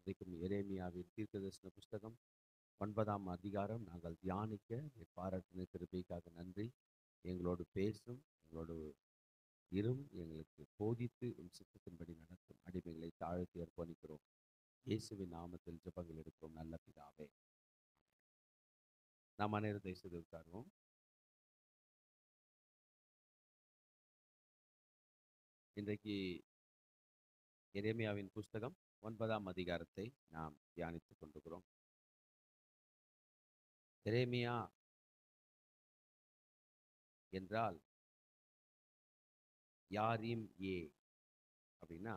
இன்றைக்கும் எரேமியாவின் தீர்க்கதரிசன புஸ்தகம் 9ஆம் அதிகாரம் நாங்கள் தியானிக்க பாராட்டின கிருபைக்காக நன்றி. எங்களோடு பேசும், எங்களோடு இரும், எங்களுக்கு போதித்து உன் சித்தத்தின்படி நடத்தும் அடிமைகளை தாழ்த்தி அர்ப்பணிக்கிறோம். இயேசுவின் நாமத்தில் ஜெபங்கள் எடுக்கிறோம் நல்ல பிதாவே. நாம் அனைவரும் தயவுசெய்து உட்காருவோம். இன்றைக்கு எரேமியாவின் புஸ்தகம் 9ஆம் அதிகாரத்தை நாம் தியானித்துக் கொண்டிருக்கிறோம். எரேமியா என்றால் யாரீம் ஏ அப்படின்னா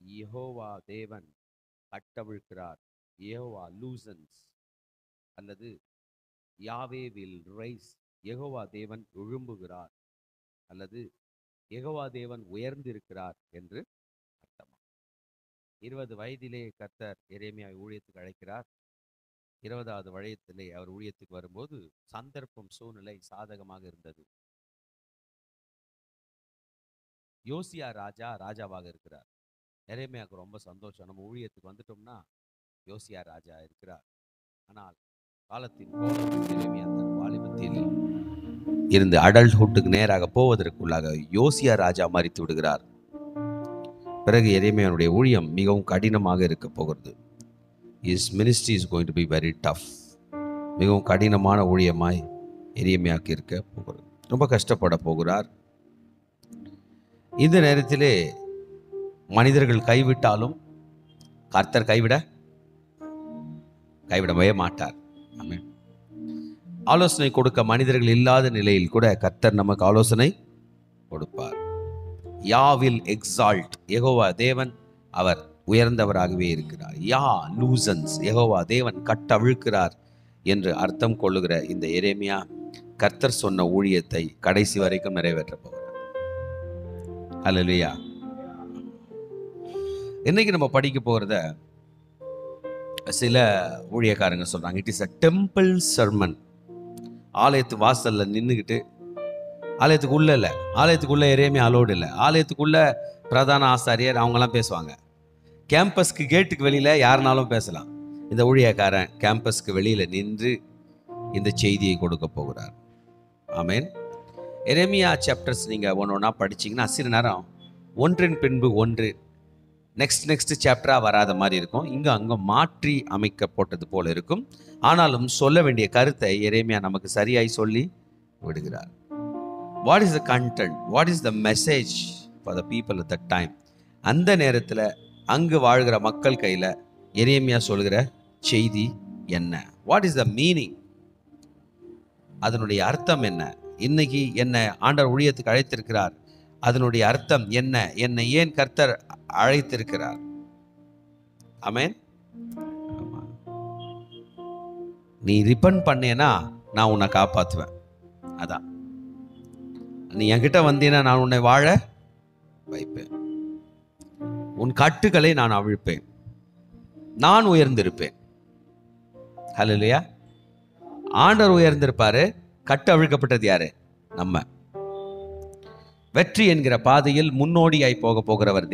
யெகோவா தேவன் கட்டவிழ்க்கிறார், யெகோவா லூசன்ஸ், அல்லது யாவே வில் ரைஸ், யெகோவா தேவன் எழும்புகிறார், அல்லது யெகோவா தேவன் உயர்ந்திருக்கிறார் என்று அர்த்தம். 20 வயதிலே கர்த்தர் எரேமியாவை ஊழியத்துக்கு அழைக்கிறார். 20வது வயதிலே அவர் ஊழியத்துக்கு வரும்போது சந்தர்ப்பம் சூழ்நிலை சாதகமாக இருந்தது. யோசியா ராஜாவாக இருக்கிறார். எரேமியாவுக்கு ரொம்ப சந்தோஷம், நம்ம ஊழியத்துக்கு வந்துட்டோம்னா யோசியா ராஜா இருக்கிறார். ஆனால் காலத்தின் கோலம் எரேமியா தன் வாலிபத்தில் இருந்து அடல்ட்ஹுட்டுக்கு நேராக போவதற்குள்ளாக யோசியா ராஜா மரித்து விடுகிறார். பிறகு எரேமியாவுடைய ஊழியம் மிகவும் கடினமாக இருக்க போகிறது. His ministry is going to be very tough. மிகவும் கடினமான ஊழியமாய் எரேமியாவுக்கு இருக்க போகிறது. ரொம்ப கஷ்டப்பட போகிறார். இந்த நேரத்திலே மனிதர்கள் கைவிட்டாலும் கர்த்தர் கைவிடவே மாட்டார். ஆமென். ஆலோசனை கொடுக்க மனிதர்கள் இல்லாத நிலையில் கூட கர்த்தர் நமக்கு ஆலோசனை கொடுப்பார். யா வில் எக்ஸால்ட், யெகோவா தேவன் அவர் உயர்ந்தவராகவே இருக்கிறார். யா லூசன்ஸ், யெகோவா தேவன் கட்டவிழ்க்கிறார் என்று அர்த்தம் கொள்ளுகிற இந்த எரேமியா கர்த்தர் சொன்ன ஊழியத்தை கடைசி வரைக்கும் நிறைவேற்ற போகிறார். அல்லேலூயா. இன்னைக்கு நம்ம படிக்க போகிறத சில ஊழியக்காரங்க சொல்றாங்க, it is a temple sermon. ஆலயத்து வாசல்ல நின்றுக்கிட்டு, ஆலயத்துக்குள்ள இல்லை, ஆலயத்துக்குள்ள எரேமியா அலோடு இல்லை, ஆலயத்துக்குள்ள பிரதான ஆசாரியர் அவங்கெல்லாம் பேசுவாங்க. கேம்பஸ்க்கு கேட்டுக்கு வெளியில யாருனாலும் பேசலாம். இந்த ஊழியக்காரன் கேம்பஸ்க்கு வெளியில நின்று இந்த செய்தியை கொடுக்க போகிறார். ஆமென். எரேமியா சாப்டர்ஸ் நீங்க ஒன்னொன்னா படிச்சீங்கன்னா சிறு நேரம் ஒன்றின் பின்பு ஒன்று நெக்ஸ்ட் சாப்டரா வராத மாதிரி இருக்கும். இங்க அங்க மாற்றி அமைக்கப்பட்டது போல இருக்கும். ஆனாலும் சொல்ல வேண்டிய கருத்தை எரேமியா நமக்கு சரியாய் சொல்லி விடுகிறார். What is the content, what is the message for the people at that time? அந்த நேரத்தில் அங்கு வாழ்கிற மக்கள் கையில் எரேமியா சொல்கிற செய்தி என்ன? What is the meaning? அதனுடைய அர்த்தம் என்ன? இன்னைக்கு என்ன ஆண்டவர் ஊழியத்துக்கு அழைத்திருக்கிறார், அதனுடைய அர்த்தம் என்ன? என்னை ஏன் கர்த்தர் அழைத்திருக்கிறார்? ஆமென். நீ ரிப்பன் பண்ணேனா நான் உன்னை காப்பாற்றுவேன். அதான், நீ என்கிட்ட வந்தீனா நான் உன்னை வாழ வைப்பேன், உன் கட்டுகளை நான் அவிழ்ப்பேன், நான் உயர்ந்திருப்பேன். ஹல்லேலூயா. ஆண்டவர் உயர்ந்திருப்பாரு. கட்டு அவிழ்க்கப்பட்டது யாரு? நம்ம. வெற்றி என்கிற பாதையில் முன்னோடியாய் போக போகிறவர்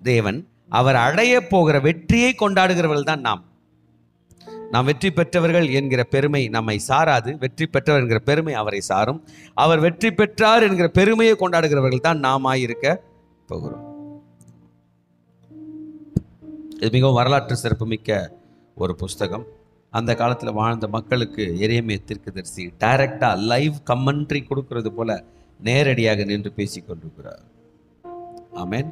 தேவன். அவர் அடைய போகிற வெற்றியை கொண்டாடுகிறவர்கள் தான் நாம். நாம் வெற்றி பெற்றவர்கள் என்கிற பெருமை நம்மை சாராது. வெற்றி பெற்றவர் என்கிற பெருமை அவரை சாரும். அவர் வெற்றி பெற்றார் என்கிற பெருமையை கொண்டாடுகிறவர்கள் தான் நாமாயிருக்க போகிறோம். இது மிகவும் வரலாற்று சிறப்புமிக்க ஒரு புஸ்தகம். அந்த காலத்தில் வாழ்ந்த மக்களுக்கு எரேமியா தீர்க்கதரிசி டைரக்டா லைவ் கமெண்ட்ரி கொடுக்கிறது போல நேரடியாக நின்று பேசிக் கொண்டிருக்கிறார். ஆமென்.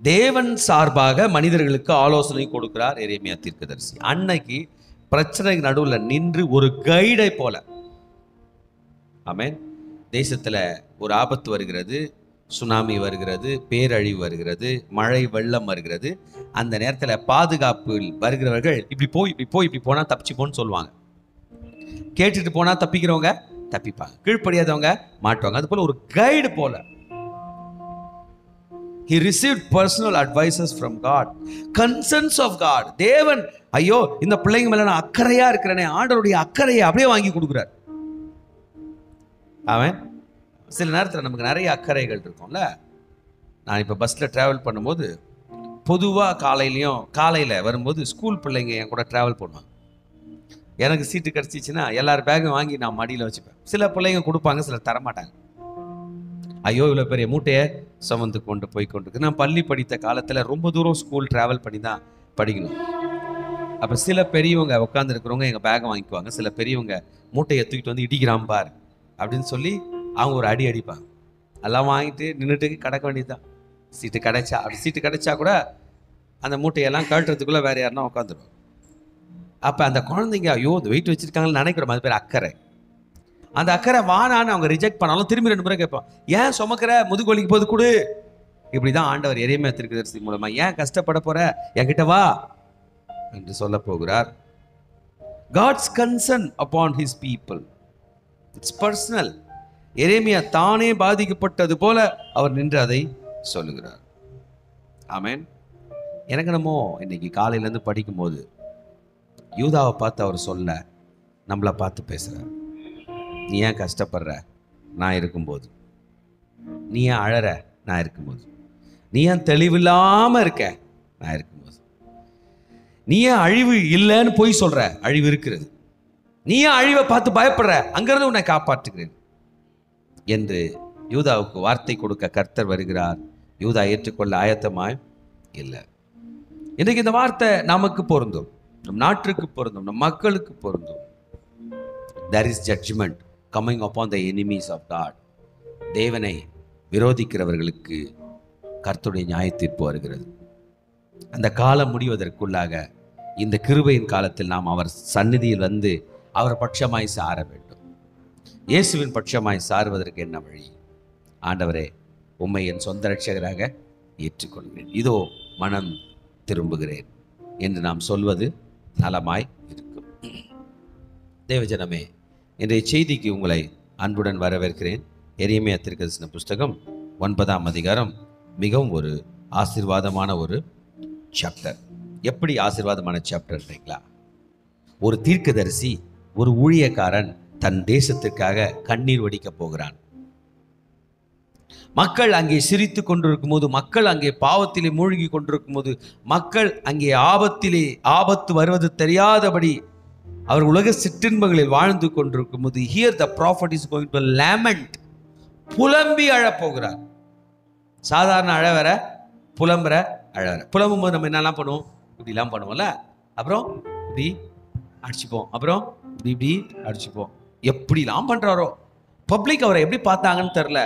தேவன் சார்பாக மனிதர்களுக்கு ஆலோசனை கொடுக்கிறார் எரேமியா தீர்க்கதரிசி. அன்னைக்கு பிரச்சனை நடுவில் நின்று ஒரு கைடை போல. ஆமென். தேசத்துல ஒரு ஆபத்து வருகிறது, சுனாமி வருகிறது, பேரழிவு வருகிறது, மழை வெள்ளம் வருகிறது. அந்த நேரத்தில் பாதுகாப்பில் வருகிறவர்கள் இப்படி போனா தப்பிச்சு போன்னு சொல்லுவாங்க. கேட்டுட்டு போனா தப்பிக்கிறவங்க தப்பிப்பாங்க, கீழ்ப்படியாதவங்க மாட்டுவாங்க. அது போல ஒரு கைடு போல. He received personal advices from God, concerns of God. தேவன் ஐயோ இந்த பிள்ளைங்க மேல நான் அக்கறையா இருக்கிறேனே, ஆண்டவருடைய அக்கறையை அப்படியே வாங்கி கொடுக்குறார். அவன் சில நேரத்தில் நமக்கு நிறைய அக்கறைகள் இருக்கும்ல. நான் இப்போ பஸ்ஸில் ட்ராவல் பண்ணும்போது பொதுவாக காலையில் வரும்போது ஸ்கூல் பிள்ளைங்க என் கூட ட்ராவல் பண்ணுவாங்க. எனக்கு சீட்டு கிடச்சிச்சின்னா எல்லார் பேக்கும் வாங்கி நான் மடியில் வச்சுப்பேன். சில பிள்ளைங்க கொடுப்பாங்க, சிலர் தரமாட்டாங்க. ஐயோ இவ்வளோ பெரிய மூட்டையை சுமந்து கொண்டு போய் கொண்டு நான் பள்ளி படித்த காலத்தில் ரொம்ப தூரம் ஸ்கூல் ட்ராவல் பண்ணி தான் படிக்கணும். அப்போ சில பெரியவங்க உட்காந்துருக்கிறவங்க எங்கள் பேக்கை வாங்கிக்குவாங்க. சில பெரியவங்க மூட்டையை தூக்கிட்டு வந்து இடிக்கிறான் பார் அப்படின்னு சொல்லி அவங்க ஒரு அடி அடிப்பாங்க. எல்லாம் வாங்கிட்டு நின்றுட்டு கிடக்க வேண்டியது தான். சீட்டு கிடைச்சா கூட அந்த மூட்டையெல்லாம் கழட்டுறதுக்குள்ளே வேறு யாருன்னா உட்காந்துருவோம். அப்போ அந்த குழந்தைங்க ஐயோ இந்த வெயிட் வச்சுருக்காங்கன்னு நினைக்கிறோம். அது பேர் அக்கறை. அந்த அக்கறை வானான்னு அவங்க ரிஜெக்ட் பண்ணாலும் திரும்பி 2 முறை கேட்பான், ஏன் சுமக்கிற, முதுகொலிக்கு போது கொடு. இப்படி தான் ஆண்டவர் எரேமியா தீர்க்கதரிசி மூலமா ஏன் கஷ்டப்பட போற, என்கிட்ட வா என்று சொல்ல போகிறார். God's concern upon his people. It's personal. எரேமியா தானே பாதிக்கப்பட்டது போல அவர் நின்று அதை சொல்லுகிறார். ஆமென். எனக்கு என்னமோ இன்னைக்கு காலையிலேருந்து படிக்கும்போது யூதாவை பார்த்து அவர் சொல்ல நம்மளை பார்த்து பேசுகிறார். நீ ஏன் கஷ்டப்படுற, நான் இருக்கும்போது? நீ ஏன் அழற, நான் இருக்கும்போது? நீ ஏன் தெளிவில்லாமல் இருக்க, நான் இருக்கும்போது? நீ ஏன் அழிவு இல்லைன்னு போய் சொல்ற, அழிவு இருக்கிறது. நீ ஏன் அழிவை பார்த்து பயப்படுற, அங்கிருந்து உன்னை காப்பாற்றுகிறேன் என்று யூதாவுக்கு வார்த்தை கொடுக்க கர்த்தர் வருகிறார். யூதா ஏற்றுக்கொள்ள ஆயத்தமாய் இல்லை. இன்றைக்கு இந்த வார்த்தை நமக்கு பொருந்தும், நம் நாட்டுக்கு பொருந்தும், நம் மக்களுக்கு பொருந்தும். There is judgment coming upon the enemies of God. தேவனை விரோதிக்கிறவர்களுக்கு கர்த்தருடைய நியாய தீர்ப்பு வருகிறது. அந்த காலம் முடிவதற்குள்ளாக இந்த கிருபையின் காலத்தில் நாம் அவர் சந்நிதியில் வந்து அவர் பட்சமாய் சார வேண்டும். இயேசுவின் பட்சமாய் சாருவதற்கு என்ன வழி? ஆண்டவரே, உம்மை என் சொந்த ரட்சகராக ஏற்றுக்கொள்கிறேன், இதோ மனம் திரும்புகிறேன் என்று நாம் சொல்வது நலமாய் இருக்கும். தேவஜனமே, இன்றைய செய்திக்கு உங்களை அன்புடன் வரவேற்கிறேன். எரேமியா தீர்க்கதரிசன புஸ்தகம் 9ஆம் அதிகாரம் மிகவும் ஒரு ஆசீர்வாதமான ஒரு சாப்டர். எப்படி ஆசீர்வாதமான சாப்டர்ன்றீங்களா? ஒரு தீர்க்கதரிசி, ஒரு ஊழியக்காரன் தன் தேசத்திற்காக கண்ணீர் வடிக்க போகிறான். மக்கள் அங்கே சிரித்து கொண்டிருக்கும் போது, மக்கள் அங்கே பாவத்திலே மூழ்கி கொண்டிருக்கும் போது, மக்கள் அங்கே ஆபத்து வருவது தெரியாதபடி அவர் உலக சிற்றின்பங்களில் வாழ்ந்து கொண்டிருக்கும் போது, here the prophet is going to lament, புலம்பி அழப்போகிறார். சாதாரண அழ வேற, புலம்புற அழ வேற. புலம்பும் போது நம்ம என்னெல்லாம் பண்ணுவோம், இப்படிலாம் பண்ணுவோம்ல, அப்புறம் இப்படி அடிச்சுப்போம், அப்புறம் இப்படி அடிச்சுப்போம். எப்படிலாம் பண்றாரோ, பப்ளிக் அவரை எப்படி பார்த்தாங்கன்னு தெரியல.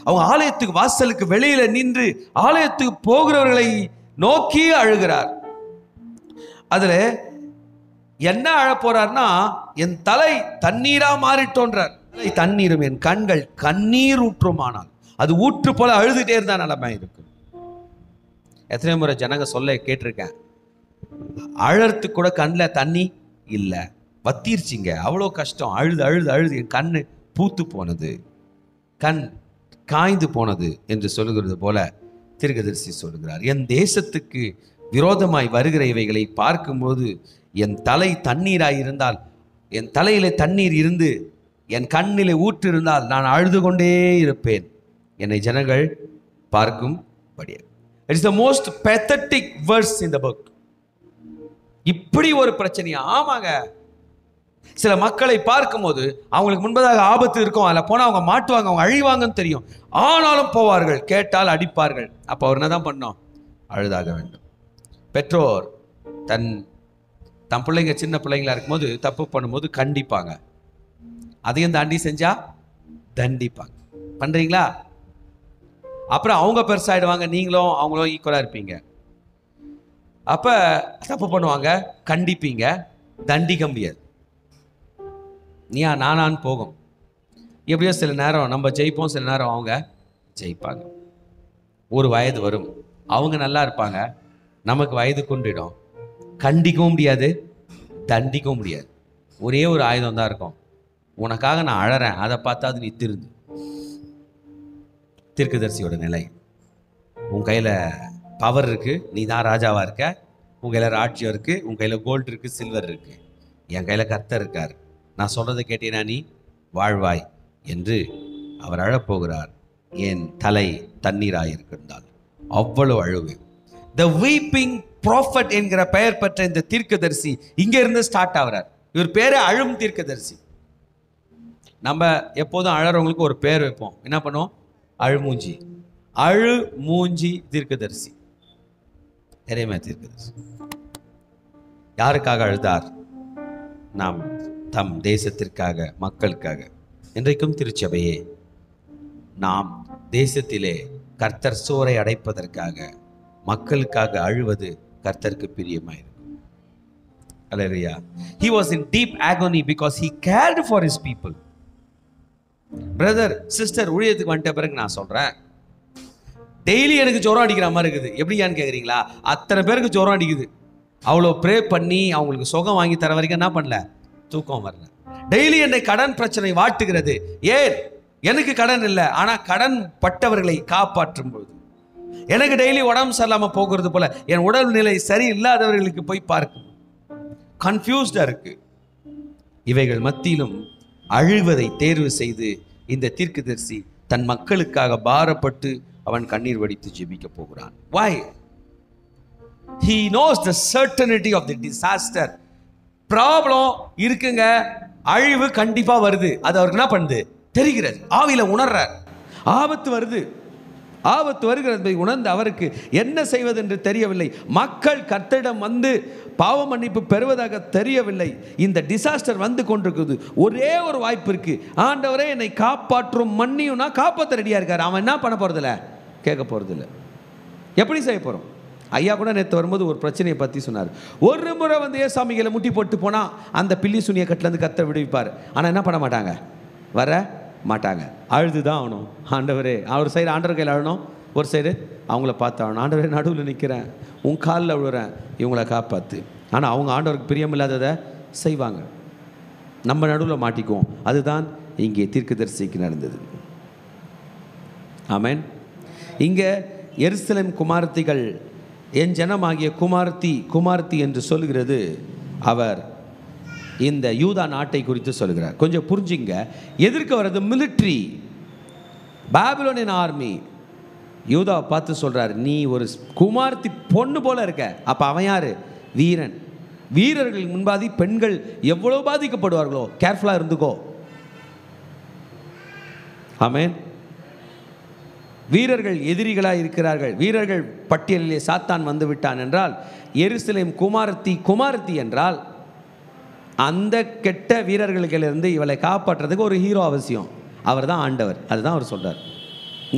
அவங்க ஆலயத்துக்கு வாசலுக்கு வெளியில நின்று ஆலயத்துக்கு போகிறவர்களை நோக்கி அழுகிறார். அதுல என்ன அழ போறார்னா, என் தலை தண்ணீரா மாறிட்டோன்றார். தண்ணீரும் என் கண்கள் கண்ணீர் ஊற்றுமானால் அது ஊற்று போல அழுதுட்டே இருந்தா நிலைமை இருக்கும். எத்தனை முறை ஜனங்க சொல்ல கேட்டிருக்கேன், அழறதுக்கு கூட கண்ணில் தண்ணி இல்லை, வத்திருச்சிங்க, அவ்வளோ கஷ்டம், அழுது அழுது அழுது என் கண்ணு பூத்து போனது, கண் காய்ந்து போனது என்று சொல்லுகிறது போல தீர்க்கதரிசி சொல்லுகிறார். என் தேசத்துக்கு விரோதமாய் வருகிற இவைகளை பார்க்கும்போது என் தலை தண்ணீராய் இருந்தால், என் தலையிலே தண்ணீர் இருந்து என் கண்ணிலே ஊற்று இருந்தால் நான் அழுது கொண்டே இருப்பேன், என்னை ஜனங்கள் பார்க்கும்படியே. It is the most pathetic verse in the book. இப்படி ஒரு பிரச்சனையா? ஆமாங்க. சில மக்களை பார்க்கும்போது அவங்களுக்கு முன்பதாக ஆபத்து இருக்கும், அதில் போனால் அவங்க மாட்டுவாங்க, அவங்க அழிவாங்கன்னு தெரியும், ஆனாலும் போவார்கள், கேட்டால் அடிப்பார்கள். அப்போ அவர் என்னதான் பண்ணோம்? அழுதாக வேண்டும். பெற்றோர் தன் பிள்ளைங்க சின்ன பிள்ளைங்களா இருக்கும்போது தப்பு பண்ணும்போது கண்டிப்பாங்க, அதையும் தாண்டி செஞ்சா தண்டிப்பாங்க. பண்றீங்களா? அப்புறம் அவங்க பெருசாயிடுவாங்க, நீங்களும் அவங்களும் ஈக்குவலா இருப்பீங்க. அப்ப தப்பு பண்ணுவாங்க, கண்டிப்பீங்க, தண்டிக்க முடியாது, நீயா நானான்னு போகும். எப்படியோ சில நேரம் நம்ம ஜெயிப்போம், சில நேரம் அவங்க ஜெயிப்பாங்க. ஒரு வயது வரும், அவங்க நல்லா இருப்பாங்க, நமக்கு வயது கொண்டிடும், கண்டிக்கவும் முடியாது, தண்டிக்கவும் முடியாது. ஒரே ஒரு ஆயுதம் தான் இருக்கும், உனக்காக நான் அழறேன், அதை பார்த்தா அது நீ திருந்து. தீர்க்கதரிசியோட நிலை, உன் கையில் பவர் இருக்கு, நீ தான் ராஜாவா இருக்க, உன் கையில் ராஜ்யம் இருக்கு, உன் கையில் கோல்டு இருக்கு, சில்வர் இருக்கு, என் கையில் கர்த்தர் இருக்கார், நான் சொல்றதை கேட்டீனா நீ வாழ்வாய் என்று அவர் அழப்போகிறார். என் தலை தண்ணீராயிருக்கின்றால் அவ்வளவு அழுவு. த வீப்பிங் ப்ராஃபட் என்கிற பெயர் பெற்ற இந்த தீர்க்கதரிசி இங்க இருந்து ஸ்டார்ட் ஆகிறார். இவர் பேரு அழும் தீர்க்கதரிசி. நம்ம எப்போதும் அழறவங்களுக்கு ஒரு பேர் வைப்போம். என்ன பண்ணுவோம்? அழுமூஞ்சி. அழுமூஞ்சி தீர்க்கதரிசி எரேமியா தீர்க்கதரிசி. யாருக்காக அழுதார்? நாம் தம் தேசத்திற்காக, மக்களுக்காக. இன்றைக்கும் திருச்சபையே நாம் தேசத்திலே கர்த்தர் சோரை அடைப்பதற்காக, மக்களுக்காக அழுவது கர்த்தருக்கு பிரியமாயிருக்கும். Hallelujah. He was in deep agony because he cared for his people. Brother sister, ஊழியத்துக்கு வந்துட்ட பிறகு நான் சொல்றேன், டெய்லி எனக்கு ஜுரம் அடிக்கிற மாதிரி இருக்குது. எப்படியான்னு கேட்குறீங்களா? அத்தனை பேருக்கு ஜுரம் அடிக்குது. அவ்வளோ ப்ரே பண்ணி அவங்களுக்கு சுகம் வாங்கி தர வரைக்கும் என்ன பண்ணல? தூக்கம் வரல. டெய்லி என்னை கடன் பிரச்சனை வாட்டுகிறது. ஏன்? எனக்கு கடன் இல்லை, ஆனால் கடன் பட்டவர்களை காப்பாற்றும் பொழுது எனக்கு டெய்லி உடம்பு சரியில்லாமல் போகிறது போல என் உடல்நிலை சரி இல்லாதவர்களுக்கு போய் பார்க்கும். கன்ஃபியூஸ்டா இருக்கு. இவைகள் மத்தியிலும் அழுவதை தேர்வு செய்து இந்த தீர்க்கதரிசி தன் மக்களுக்காக பாரப்பட்டு அவன் கண்ணீர் வடித்து ஜெபிக்க போகிறான். Why? He knows the certainty of the disaster. Problem இருக்குங்க, அழிவு கண்டிப்பா வருது. அது அவருக்கு என்ன பண்ணுது? தெரிகிறது. ஆவியில உணர்றார். ஆபத்து வருது, ஆபத்து வருகிறது உணர்ந்து அவருக்கு என்ன செய்வது என்று தெரியவில்லை. மக்கள் கர்த்தரிடம் வந்து பாவ மன்னிப்பு பெறுவதாக தெரியவில்லை. இந்த டிசாஸ்டர் வந்து கொண்டிருக்குது. ஒரே ஒரு வாய்ப்பு இருக்கு. ஆண்டவரே என்னை காப்பாற்றும், மன்னியும்னா காப்பாற்ற ரெடியா இருக்காரு. அவன் என்ன பண்ண போறதில்ல, கேட்க போறதில்லை. எப்படி செய்ய போறோம்? ஐயா கூட நேற்று வரும்போது ஒரு பிரச்சனையை பற்றி சொன்னார். ஒரு முறை வந்து ஏசாமிகளை முட்டி போட்டு போனால் அந்த பில்லி சுனிய கட்டிலேருந்து கர்த்தர் விடுவிப்பார். ஆனால் என்ன பண்ண மாட்டாங்க, வர மாட்டாங்க. அழுது தான் ஆகணும். ஆண்டவரே, ஒரு சைடு ஆண்டவர் கையில் அழணும், ஒரு சைடு அவங்கள பார்த்து ஆகணும். ஆண்டவரே, நடுவில் நிற்கிறேன், உன் காலில் விழுறேன், இவங்களை காப்பாற்று. ஆனால் அவங்க ஆண்டவருக்கு பிரியமில்லாததை செய்வாங்க. நம்ம நடுவில் மாட்டிக்குவோம். அதுதான் இங்கே தீர்க்கதரிசிக்கு நடந்தது. ஆமென். இங்கே எருசலேம் குமாரத்திகள், என் ஜனமாகிய குமார்த்தி என்று சொல்கிறது. அவர் இந்த யூதா நாட்டை குறித்து சொல்கிறார். கொஞ்சம் புரிஞ்சுங்க. எதிர்க்க வர்றது மிலிட்ரி, பாபிலோனியன் ஆர்மி. யூதாவை பார்த்து சொல்றார், நீ ஒரு குமார்த்தி பொண்ணு போல இருக்க. அப்ப அவன் யாரு? வீரன். வீரர்கள் முன்பாதி பெண்கள் எவ்வளவு பாதிக்கப்படுவார்களோ, கேர்ஃபுல்லா இருந்துக்கோ. ஆமென். வீரர்கள் எதிரிகளாக இருக்கிறார்கள். வீரர்கள் பட்டியலிலே சாத்தான் வந்து விட்டான் என்றால், எருசலேம் குமாரத்தி என்றால் அந்த கெட்ட வீரர்களுக்கிலிருந்து இவளை காப்பாற்றுறதுக்கு ஒரு ஹீரோ அவசியம். அவர் தான் ஆண்டவர். அதுதான் அவர் சொல்றார்.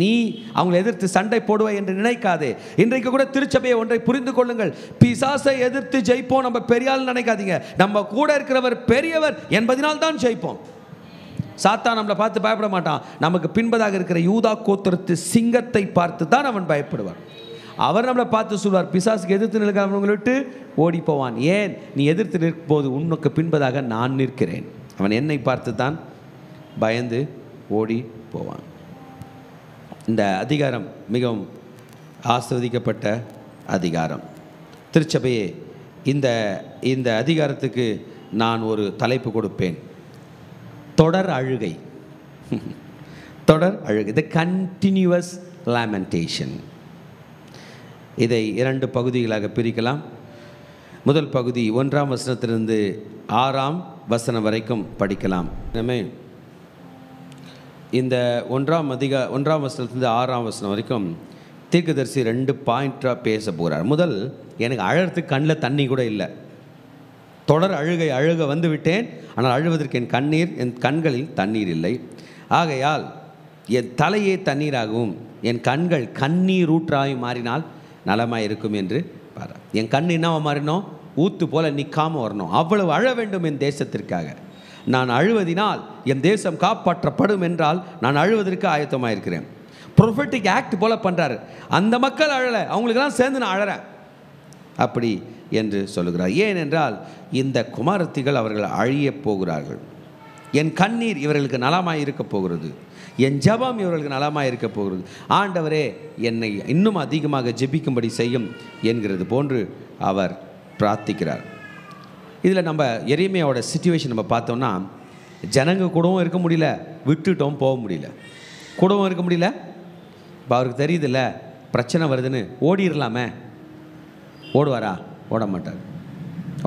நீ அவங்களை எதிர்த்து சண்டை போடுவாய் என்று நினைக்காதே. இன்றைக்கு கூட திருச்சபையை ஒன்றை புரிந்து கொள்ளுங்கள். பிசாசை எதிர்த்து ஜெயிப்போம் நம்ம பெரியால் நினைக்காதீங்க. நம்ம கூட இருக்கிறவர் பெரியவர் என்பதனால் தான் ஜெயிப்போம். சாத்தான் நம்மளை பார்த்து பயப்பட மாட்டான். நமக்கு பின்பதாக இருக்கிற யூதா கோத்திரத்து சிங்கத்தை பார்த்து தான் அவன் பயப்படுவான். அவர் நம்மளை பார்த்து சொல்வார், பிசாசுக்கு எதிர்த்து நிற்கிறவங்களை விட்டு ஓடி போவான். ஏன்? நீ எதிர்த்து நிற்கும் போது உனக்கு பின்பதாக நான் நிற்கிறேன். அவன் என்னை பார்த்து தான் பயந்து ஓடி போவான். இந்த அதிகாரம் மிகவும் ஆசிர்வதிக்கப்பட்ட அதிகாரம். திருச்சபையே, இந்த அதிகாரத்துக்கு நான் ஒரு தலைப்பு கொடுப்பேன். தொடர் அழுகை. தொடர் அழுகை, த கண்டினியூவஸ் லேமெண்டேஷன். இதை 2 பகுதிகளாக பிரிக்கலாம். முதல் பகுதி 1ஆம் வசனத்திலிருந்து 6ஆம் வசனம் வரைக்கும் படிக்கலாம். இந்த 1ஆம் வசனத்திலிருந்து 6ஆம் வசனம் வரைக்கும் தீர்க்கதரிசி 2 பாயிண்டாக பேச போகிறார். முதல், எனக்கு அழறதுக்கு கண்ணில் தண்ணி கூட இல்லை. தொடர் அழுக வந்து விட்டேன், ஆனால் அழுவதற்கு என் கண்களில் தண்ணீர் இல்லை. ஆகையால் என் தலையே தண்ணீராகவும் என் கண்கள் கண்ணீர் ஊற்றாய் மாறினால் நலமாய் இருக்கும் என்று பாரு. என் கண் என்னவா மாறினோம்? ஊத்து போல நிற்காம வரணும். அவ்வளவு அழ வேண்டும் என் தேசத்திற்காக. நான் அழுவதினால் என் தேசம் காப்பாற்றப்படும் என்றால் நான் அழுவதற்கு ஆயத்தமாக இருக்கிறேன். ப்ரொஃபெட்டிக் ஆக்ட் போல பண்ணுறாரு. அந்த மக்கள் அழலை, அவங்களுக்கெல்லாம் சேர்ந்து நான் அழறேன் அப்படி என்று சொல்லுகிறார். ஏனென்றால் இந்த குமாரத்திகள் அவர்கள் அழியப் போகிறார்கள். என் கண்ணீர் இவர்களுக்கு நலமாய் இருக்க போகிறது, என் ஜெபம் இவர்களுக்கு நலமாய் இருக்க போகிறது. ஆண்டவரே, என்னை இன்னும் அதிகமாக ஜெபிக்கும்படி செய்யும் என்கிறது போன்று அவர் பிரார்த்திக்கிறார். இதில் நம்ம எரேமியாவோட சிச்சுவேஷன் நம்ம பார்த்தோம்னா, ஜனங்க கூடவும் இருக்க முடியல, விட்டுட்டோம் போக முடியல, கூடவும் இருக்க முடியல. இப்போ அவருக்கு தெரியுதில்ல பிரச்சனை வருதுன்னு, ஓடிடலாமே ஓடுவாரா? ஓட மாட்டார்,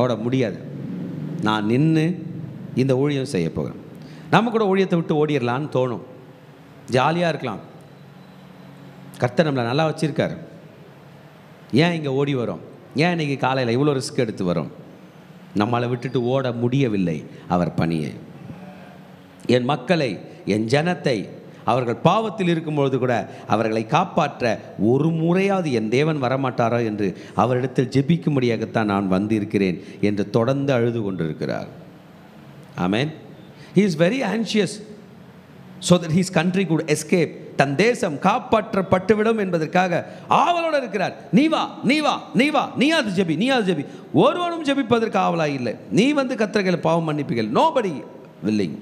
ஓட முடியாது. நான் நின்று இந்த ஊழியம் செய்ய போகிறேன். நம்ம கூட ஊழியத்தை விட்டு ஓடிடலான்னு தோணும், ஜாலியாக இருக்கலாம். கர்த்தர் நம்மளை நல்லா வச்சுருக்காரு. ஏன் இங்கே ஓடி வரோம்? ஏன் இன்றைக்கி காலையில் இவ்வளோ ரிஸ்க் எடுத்து வரோம்? நம்மளை விட்டுட்டு ஓட முடியவில்லை அவர் பணியை. என் மக்களை, என் ஜனத்தை அவர்கள் பாவத்தில் இருக்கும்பொழுது கூட அவர்களை காப்பாற்ற ஒரு முறையாவது என் தேவன் வரமாட்டாரோ என்று அவரிடத்தில் ஜெபிக்கும்படியாகத்தான் நான் வந்திருக்கிறேன் என்று தொடர்ந்து அழுது கொண்டிருக்கிறார். ஆமென். He is very anxious so that his country could escape. தன் தேசம் காப்பாற்றப்பட்டுவிடும் என்பதற்காக ஆவலோடு இருக்கிறார். நீ வா, நீ வா, நீ வா, நீயாது ஜெபி, நீயாது ஜெபி. ஒருவனும் ஜெபிப்பதற்கு ஆவலாக இல்லை. நீ வந்து கர்த்தர்களை பாவம் மன்னிப்புகள். நோபடி வில்லிங்,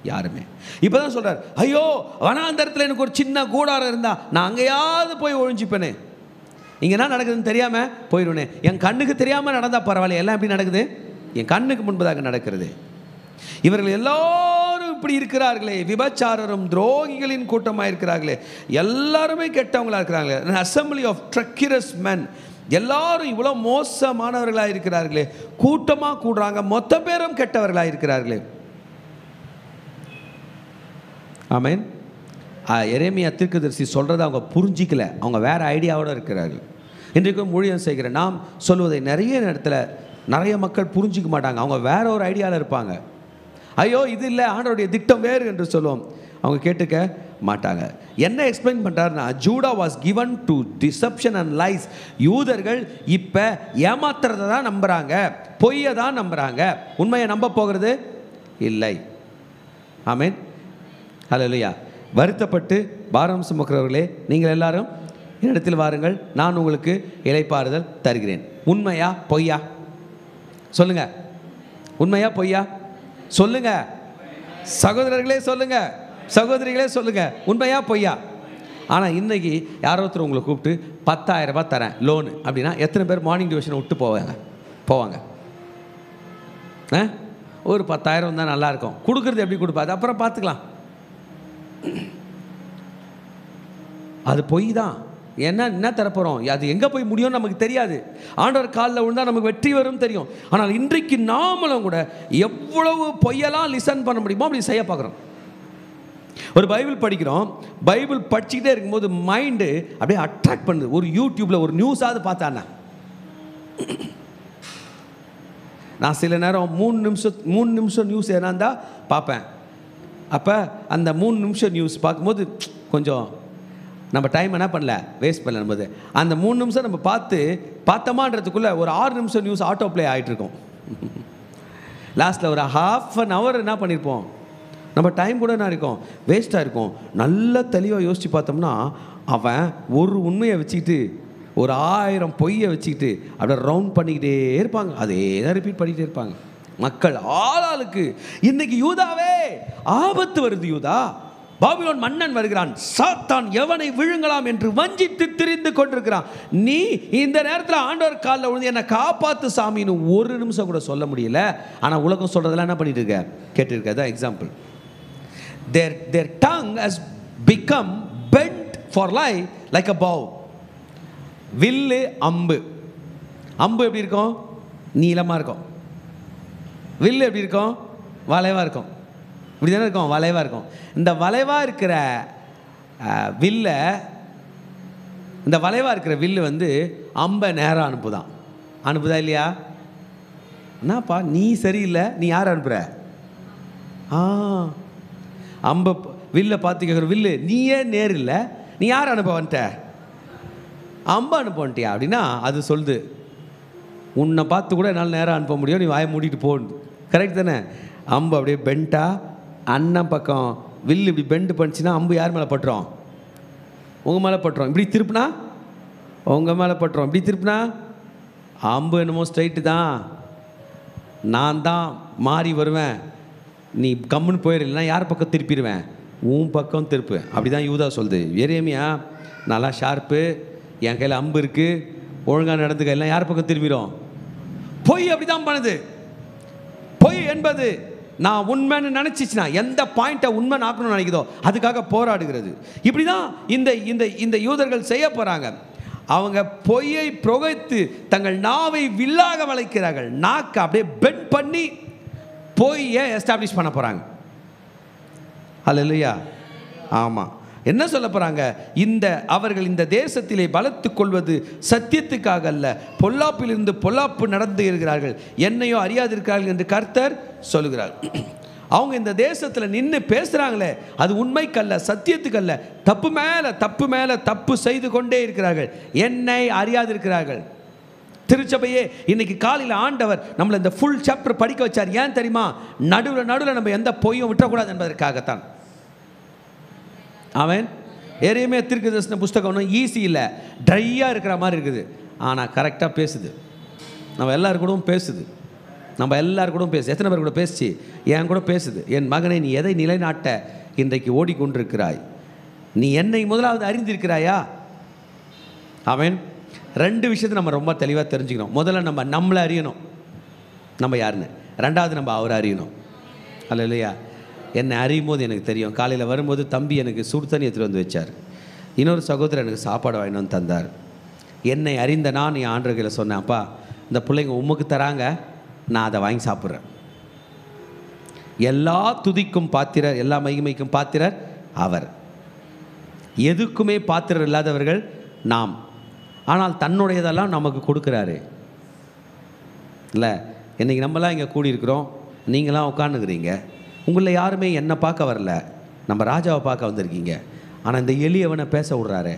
யாருமே. இப்போதான் சொல்றார், ஐயோ வனாந்தரத்தில் எனக்கு ஒரு சின்ன கூடாரம் இருந்தா நான் அங்கேயாவது போய் ஒழிஞ்சிப்பேனே. இங்கே என்ன நடக்குதுன்னு தெரியாம போயிடுவேனே. என் கண்ணுக்கு தெரியாம நடந்தா பரவாயில்ல. எல்லாம் எப்படி நடக்குது? என் கண்ணுக்கு முன்பதாக நடக்கிறது. இவர்கள் எல்லாரும் இப்படி இருக்கிறார்களே, விபச்சாரரும் துரோகிகளின் கூட்டமாக இருக்கிறார்களே, எல்லாருமே கெட்டவங்களா இருக்கிறாங்களே, அசம்பிளி ஆஃப் ட்ரக்கிரஸ் மென், எல்லாரும் இவ்வளோ மோசமானவர்களாக இருக்கிறார்களே, கூட்டமாக கூடுறாங்க, மொத்த பேரும் கெட்டவர்களாக இருக்கிறார்களே. ஆமென். எரேமியா தீர்க்கதரிசி சொல்கிறத அவங்க புரிஞ்சிக்கல, அவங்க வேறு ஐடியாவோடு இருக்கிறார்கள். இன்றைக்கும் ஊழியம் செய்கிற நாம் சொல்வதை நிறைய இடத்துல நிறைய மக்கள் புரிஞ்சிக்க மாட்டாங்க. அவங்க வேற ஒரு ஐடியாவில் இருப்பாங்க. ஐயோ இது இல்லை, ஆண்டவருடைய திட்டம் வேறு என்று சொல்லுவோம். அவங்க கேட்டுக்க மாட்டாங்க. என்ன எக்ஸ்பிளைன் பண்ணுறாருன்னா, Judah was given to deception and lies. யூதர்கள் இப்போ ஏமாத்துறதை தான் நம்புகிறாங்க, பொய்யை தான் நம்புகிறாங்க, உண்மையை நம்ப போகிறது இல்லை. ஆமென். ஹல்லேலூயா. வருத்தப்பட்டு பாரம் சுமக்கிறவர்களே, நீங்கள் எல்லாரும் என்னிடத்தில் வாருங்கள், நான் உங்களுக்கு இளைப்பாறுதல் தருகிறேன். உண்மையா பொய்யா சொல்லுங்க? உண்மையா பொய்யா சொல்லுங்க? சகோதரர்களே சொல்லுங்க, சகோதரிகளே சொல்லுங்க, உண்மையா பொய்யா? ஆனால் இன்னைக்கு யாரோ ஒருத்தர் உங்களை கூப்பிட்டு 10,000 ரூபாய் தரேன் லோனு அப்படின்னா எத்தனை பேர் மார்னிங் டியூஷனை விட்டு போவாங்க? ஒரு 10,000 தான் நல்லா இருக்கும். கொடுக்குறது எப்படி கொடுப்பாது, அப்புறம் பார்த்துக்கலாம். அது பொய் தான். என்ன தரப்போகிறோம், அது எங்கே போய் முடியும்னு நமக்கு தெரியாது. ஆண்டவர் காலில் விழுந்தால் நமக்கு வெற்றி வரும் தெரியும். ஆனால் இன்றைக்கு நாமளும் கூட எவ்வளவு பொய்யெல்லாம் லிசன் பண்ண முடியுமோ அப்படி செய்ய பார்க்குறோம். ஒரு பைபிள் படிக்கிறோம், பைபிள் படிச்சுக்கிட்டே இருக்கும்போது மைண்டு அப்படியே அட்ராக்ட் பண்ணுது. ஒரு யூடியூப்பில் ஒரு நியூஸாவது பார்த்தாண்ணா, நான் சில நேரம் 3 நிமிஷம் நியூஸ் ஏன்னா பார்ப்பேன். அப்போ அந்த 3 நிமிஷம் நியூஸ் பார்க்கும்போது கொஞ்சம் நம்ம டைம் என்ன பண்ணல, வேஸ்ட் பண்ணல. நம்ம அந்த 3 நிமிஷம் நம்ம பார்த்தோமான்றதுக்குள்ளே ஒரு 6 நிமிஷம் நியூஸ் ஆட்டோ ப்ளே ஆகிட்டுருக்கோம். லாஸ்ட்டில் ஒரு ½ an hour என்ன பண்ணியிருப்போம், நம்ம டைம் கூட என்ன இருக்கும், வேஸ்ட்டாக இருக்கும். நல்ல தெளிவாக யோசித்து பார்த்தோம்னா, அவன் ஒரு உண்மையை வச்சுக்கிட்டு ஒரு 1000 பொய்யை வச்சுக்கிட்டு அப்படியே ரவுண்ட் பண்ணிக்கிட்டே இருப்பாங்க. அதே தான் ரிப்பீட் பண்ணிக்கிட்டே இருப்பாங்க. மக்கள் ஆளாளுக்கு இன்னைக்கு யூதாவே ஆபத்து வருது, யூதா பாபிலோன் மன்னன் வருகிறான், சாத்தான் எவனை விழுங்கலாம் என்று வஞ்சித்து திரிந்து கொண்டிருக்கிறான். நீ இந்த நேரத்தில் ஆண்டவர் காலில் விழுந்து என்னை காப்பாத்து சாமின்னு ஒரு நிமிஷம் கூட சொல்ல முடியல. ஆனால் உலகம் சொல்றதெல்லாம் என்ன பண்ணிட்டு இருக்க, கேட்டிருக்க. அதான் example. Their tongue has become bent for life like a bow. வில்லு அம்பு. அம்பு எப்படி இருக்கும், நீளமாக இருக்கும். வில்லு எப்படி இருக்கும், வளைவாக இருக்கும். இப்படி தானே இருக்கும், வளைவாக இருக்கும். இந்த வளைவாக இருக்கிற வில்லை, இந்த வளைவாக இருக்கிற வில்லு வந்து அம்பை நேரம் அனுப்புதா இல்லையா? என்னப்பா நீ சரியில்லை, நீ யார் அனுப்புகிற? அம்பை வில்லை பார்த்து கேட்குற, வில்லு நீயே நேர் இல்லை, நீ யார் அனுப்ப வந்துட்ட? அம்பை அனுப்ப வந்துட்டியா அப்படின்னா அது சொல்லுது, உன்னை பார்த்து கூட என்னால் நேரம் அனுப்ப முடியும், நீ வாயை மூடிட்டு போகணும். கரெக்ட் தானே? அம்பு அப்படியே பெண்டா அண்ணன் பக்கம் வில்லு இப்படி பெண்டு பண்ணிச்சுன்னா அம்பு யார் மேலே பட்டுரும்? உங்கள் மேலே பட்டுரும். இப்படி திருப்பினா உங்கள் மேலே பட்டுரும். இப்படி திருப்பினா அம்பு என்னமோ ஸ்ட்ரைட்டு தான், நான் தான் மாறி வருவேன், நீ கம்முன்னு போயிடலன்னா யார் பக்கம் திருப்பிடுவேன்? உன் பக்கம் திருப்பு. அப்படி தான் யூதா சொல்லுது. எரேமியா நல்லா ஷார்ப்பு, என் கையில் அம்பு இருக்குது, ஒழுங்காக நடந்துக்க, எல்லாம் யார் பக்கம் திரும்பிடும்? பொய் அப்படி தான் பண்ணுது. பொய் என்பது நான் உண்மைன்னு நினச்சிச்சுன்னா எந்த பாயிண்ட்டை உண்மை ஆக்கணும்னு நினைக்குதோ அதுக்காக போராடுகிறது. இப்படி தான் இந்த இந்த இந்த யூதர்கள் செய்ய போகிறாங்க. அவங்க பொய்யை புகைத்து தங்கள் நாவை வில்லாக வளைக்கிறார்கள். நாக்கை அப்படியே பெண்ட் பண்ணி பொய்யை எஸ்டாப்ளிஷ் பண்ண போகிறாங்க. அல்லேலூயா. ஆமாம். என்ன சொல்ல போகிறாங்க? அவர்கள் இந்த தேசத்திலே பலத்து கொள்வது சத்தியத்துக்காக அல்ல, பொல்லாப்பிலிருந்து பொல்லாப்பு நடந்து இருக்கிறார்கள், என்னையோ அறியாதிருக்கிறார்கள் என்று கர்த்தர் சொல்லுகிறார். அவங்க இந்த தேசத்தில் நின்று பேசுகிறாங்களே, அது உண்மைக்கல்ல, சத்தியத்துக்கல்ல, தப்பு மேலே தப்பு மேலே தப்பு செய்து கொண்டே இருக்கிறார்கள், என்னை அறியாதிருக்கிறார்கள். திருச்சபையே, இன்னைக்கு காலையில் ஆண்டவர் நம்மளை இந்த ஃபுல் சாப்டர் படிக்க வச்சார். ஏன் தெரியுமா? நடுவில் நம்ம எந்த பொய்யும் விட்டுறக்கூடாது என்பதற்காகத்தான். அவன் எரியமே தீர்க்கதரிசன புஸ்தகம் ஒன்றும் ஈஸி இல்லை, ட்ரையாக இருக்கிற மாதிரி இருக்குது. ஆனால் கரெக்டாக பேசுது. நம்ம எல்லாரு கூடவும் பேசுது. எத்தனை பேர் கூட பேசிச்சு? என் கூட பேசுது. என் மகனை, நீ எதை நிலைநாட்ட இன்றைக்கு ஓடிக்கொண்டிருக்கிறாய்? நீ என்னை முதலாவது அறிந்திருக்கிறாயா? அவன் 2 விஷயத்தை நம்ம ரொம்ப தெளிவாக தெரிஞ்சுக்கணும். முதல்ல நம்மளை அறியணும், நம்ம யாருன்னு. 2வது நம்ம அவரை அறியணும். அல்லேலூயா. என்னை அறியும் போது எனக்கு தெரியும். காலையில் வரும்போது தம்பி எனக்கு சுடு தண்ணி எடுத்துகிட்டு வந்து வச்சார். இன்னொரு சகோதரர் எனக்கு சாப்பாடு வாங்கிட்டு வந்து தந்தார். என்னை அறிந்த நான் என் ஆண்டவர்களை சொன்னேன், அப்பா இந்த பிள்ளைங்க உமக்கு தராங்க, நான் அதை வாங்கி சாப்பிட்றேன். எல்லா துதிக்கும் பாத்திரர், எல்லா மகிமைக்கும் பாத்திரர் அவர். எதுக்குமே பாத்திரர் இல்லாதவர்கள் நாம். ஆனால் தன்னுடையதெல்லாம் நமக்கு கொடுக்குறாரு. இல்லை, இன்றைக்கி நம்மலாம் இங்கே கூடியிருக்கிறோம், நீங்களாம் உட்காந்துக்கிறீங்க. உங்களில் யாருமே என்னை பார்க்க வரல, நம்ம ராஜாவை பார்க்க வந்திருக்கீங்க. ஆனால் இந்த எளியவனை பேச விடுறாரு.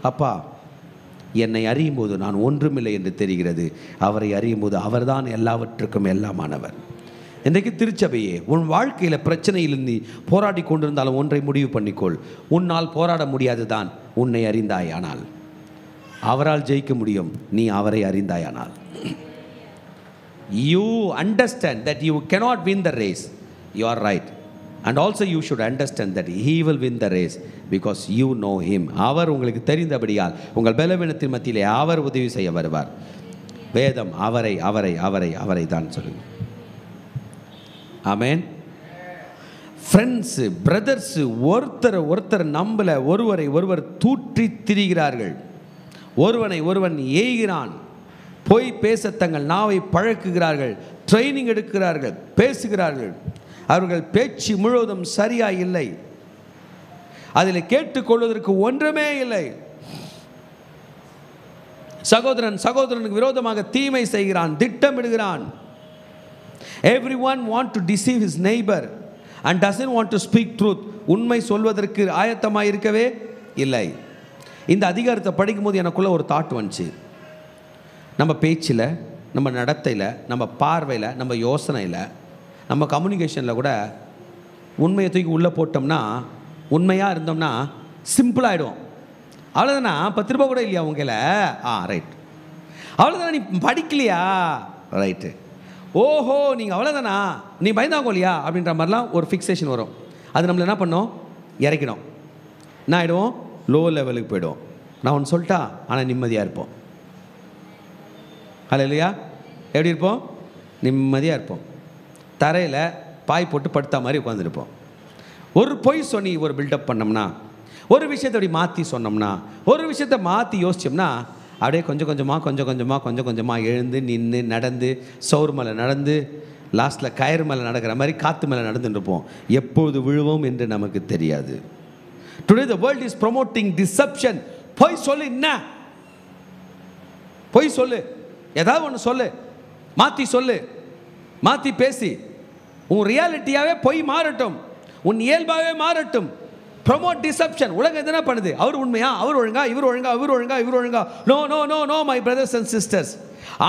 அப்பா, என்னை அறியும் போது நான் ஒன்றுமில்லை என்று தெரிகிறது, அவரை அறியும் போது அவர்தான் எல்லாவற்றுக்கும் எல்லாமானவர். இன்றைக்கு திருச்சபையே, உன் வாழ்க்கையில் பிரச்சனையில் நீ போராடி கொண்டிருந்தாலும் ஒன்றை முடிவு பண்ணிக்கொள். உன்னால் போராட முடியாது தான், உன்னை அறிந்தாயானால். அவரால் ஜெயிக்க முடியும், நீ அவரை அறிந்தாயானால். You understand that you cannot win the race. You are right. And also you should understand that he will win the race because you know him. அவர் உங்களுக்கு தெரிந்தபடியால் உங்கள் பலவீனத்தின் மத்தியிலே அவர் உதவி செய்ய வருவார். வேதம் அவரை அவரை அவரை அவரை தான் சொல்லுங்க. ஆமென். ஃப்ரெண்ட்ஸு, பிரதர்ஸு ஒருத்தர் நம்பல, ஒருவரை ஒருவர் தூற்றி திரிகிறார்கள். ஒருவனை ஒருவன் ஏய்கிறான். போய் பேச தங்கள் நாவை பழக்குகிறார்கள், ட்ரைனிங் எடுக்கிறார்கள், பேசுகிறார்கள். அவர்கள் பேச்சு முழுவதும் சரியா இல்லை, அதில் கேட்டுக்கொள்வதற்கு ஒன்றுமே இல்லை. சகோதரனுக்கு விரோதமாக தீமை செய்கிறான், திட்டமிடுகிறான். Everyone want to deceive his neighbor and doesn't want to speak truth. உண்மை சொல்வதற்கு ஆயத்தமாக இருக்கவே இல்லை. இந்த அதிகாரத்தை படிக்கும்போது எனக்குள்ள ஒரு தாட் வந்துச்சு. நம்ம பேச்சில், நம்ம நடத்தையில், நம்ம பார்வையில், நம்ம யோசனையில், நம்ம கம்யூனிகேஷனில் கூட உண்மையை தூக்கி உள்ளே போட்டோம்னா, உண்மையாக இருந்தோம்னா சிம்பிளாகிடும். அவ்வளோதானா? 10 ரூபா கூட இல்லையா உங்களை? ரைட். அவ்வளோதானா? நீ படிக்கலையா? ரைட்டு. ஓஹோ, நீங்கள் அவ்வளோதானா? நீ பயந்தாங்க இல்லையா? அப்படின்ற மாதிரிலாம் ஒரு ஃபிக்ஸேஷன் வரும். அது நம்மளை என்ன பண்ணோம்? இறக்கிடும். என்ன ஆகிடுவோம்? லோ லெவலுக்கு போய்டும். நான் ஒன்று சொல்லிட்டா, ஆனால் நிம்மதியாக இருப்போம். அல்லேலூயா. எப்படி இருப்போம்? நிம்மதியாக இருப்போம். தரையில் பாய் போட்டு படுத்த மாதிரி உட்காந்துருப்போம். ஒரு பொய் சொல்லி ஒரு பில்டப் பண்ணோம்னா, ஒரு விஷயத்தை அப்படி மாற்றி சொன்னோம்னா, ஒரு விஷயத்தை மாற்றி யோசித்தோம்னா, அப்படியே கொஞ்சம் கொஞ்சமாக எழுந்து நின்று நடந்து சவுறு மேலே நடந்து லாஸ்ட்டில் கயிறு மேலே நடக்கிற மாதிரி காற்று மேலே நடந்துட்டு இருப்போம். எப்பொழுது விழுவோம் என்று நமக்கு தெரியாது. Today the world is promoting deception. பொய் சொல்லு, என்ன பொய் சொல்லு, ஏதாவது ஒன்று சொல்லு, மாற்றி சொல்லு, மாற்றி பேசி உன் ரியாலிட்டியாகவே பொய் மாறட்டும், உன் இயல்பாகவே மாறட்டும். Promote deception. உலகம் எதுனா பண்ணுது? அவர் உண்மையா, அவர் ஒழுங்கா, இவர் ஒழுங்கா, இவர் ஒழுங்கா, இவர் ஒழுங்கா. No no no no my brothers and sisters.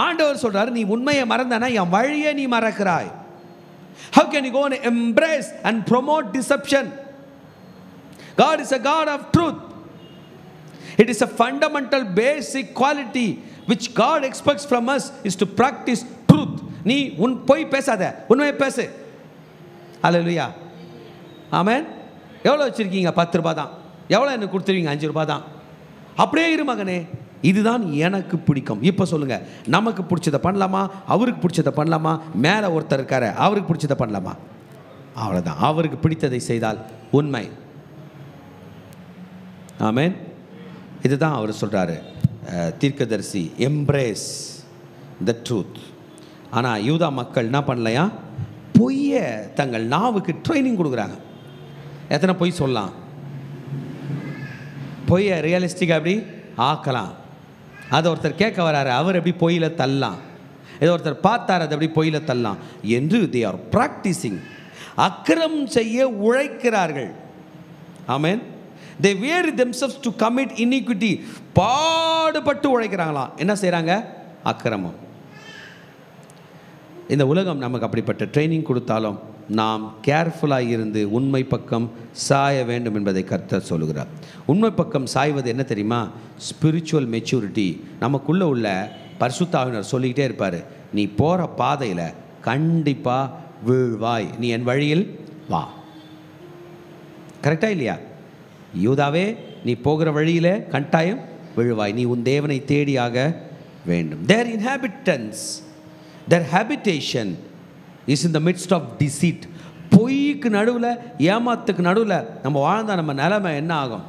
ஆண்டவர் சொல்றாரு, நீ உண்மையை மறந்தானா என் வழியை நீ மறக்கிறாய். How can you go and embrace and promote deception? God is a God of truth. It is a fundamental basic quality which God expects from us is to practice truth. நீ உன் பொய் பேசாத, உண்மையை பேசு. அல்லேலூயா. ஆமென். எவ்வளோ வச்சுருக்கீங்க? 10 ரூபா தான். எவ்வளோ எனக்கு கொடுத்துருவீங்க? 5 ரூபா தான். அப்படியே இரு மகனே, இதுதான் எனக்கு பிடிக்கும். இப்போ சொல்லுங்கள், நமக்கு பிடிச்சதை பண்ணலாமா, அவருக்கு பிடிச்சதை பண்ணலாமா, மேலே ஒருத்தர் இருக்காரு அவருக்கு பிடிச்சதை பண்ணலாமா? அவ்வளோதான். அவருக்கு பிடித்ததை செய்தால் உண்மை. ஆமென். இதுதான் அவர் சொல்கிறாரு தீர்க்கதரிசி, எம்ப்ரேஸ் த ட்ரூத். ஆனால் யூதா மக்கள் என்ன பண்ணலையா, பொய்யை தங்கள் நாவுக்கு ட்ரைனிங் கொடுக்குறாங்க. எத்தனை பொய் சொல்லலாம், பொய்யை ரியலிஸ்டிக்காக எப்படி ஆக்கலாம், அதை ஒருத்தர் கேட்க வராரு, அவர் எப்படி பொய்யில் தள்ளலாம், ஏதோ ஒருத்தர் பார்த்தார் அது எப்படி பொய்யில் தள்ளலாம் என்று தே ஆர் ப்ராக்டிசிங். அக்கிரம் செய்ய உழைக்கிறார்கள். ஆமென். they weary themselves to commit iniquity. பாடுபட்டு உழைக்கிறாங்களாம். என்ன செய்கிறாங்க, அக்கிரமம். இந்த உலகம் நமக்கு அப்படிப்பட்ட ட்ரைனிங் கொடுத்தாலும் நாம் கேர்ஃபுல்லாக இருந்து உண்மை பக்கம் சாய வேண்டும் என்பதை கர்த்தர் சொல்லுகிறார். உண்மை பக்கம் சாய்வது என்ன தெரியுமா, ஸ்பிரிச்சுவல் மெச்சூரிட்டி. நமக்குள்ளே உள்ள பரிசுத்த ஆவியானவர் சொல்லிக்கிட்டே இருப்பார், நீ போகிற பாதையில் கண்டிப்பாக வீழ்வாய், நீ என் வழியில் வா. கரெக்டாக இல்லையா? யூதாவே, நீ போகிற வழியில் கட்டாயம் விழுவாய், நீ உன் தேவனை தேடியாக வேண்டும். their inhabitants, their habitation is in the midst of deceit. பொய்க்கு நடுவில், ஏமாத்துக்கு நடுவில் நம்ம வாழ்ந்தால் நம்ம நிலைமை என்ன ஆகும்?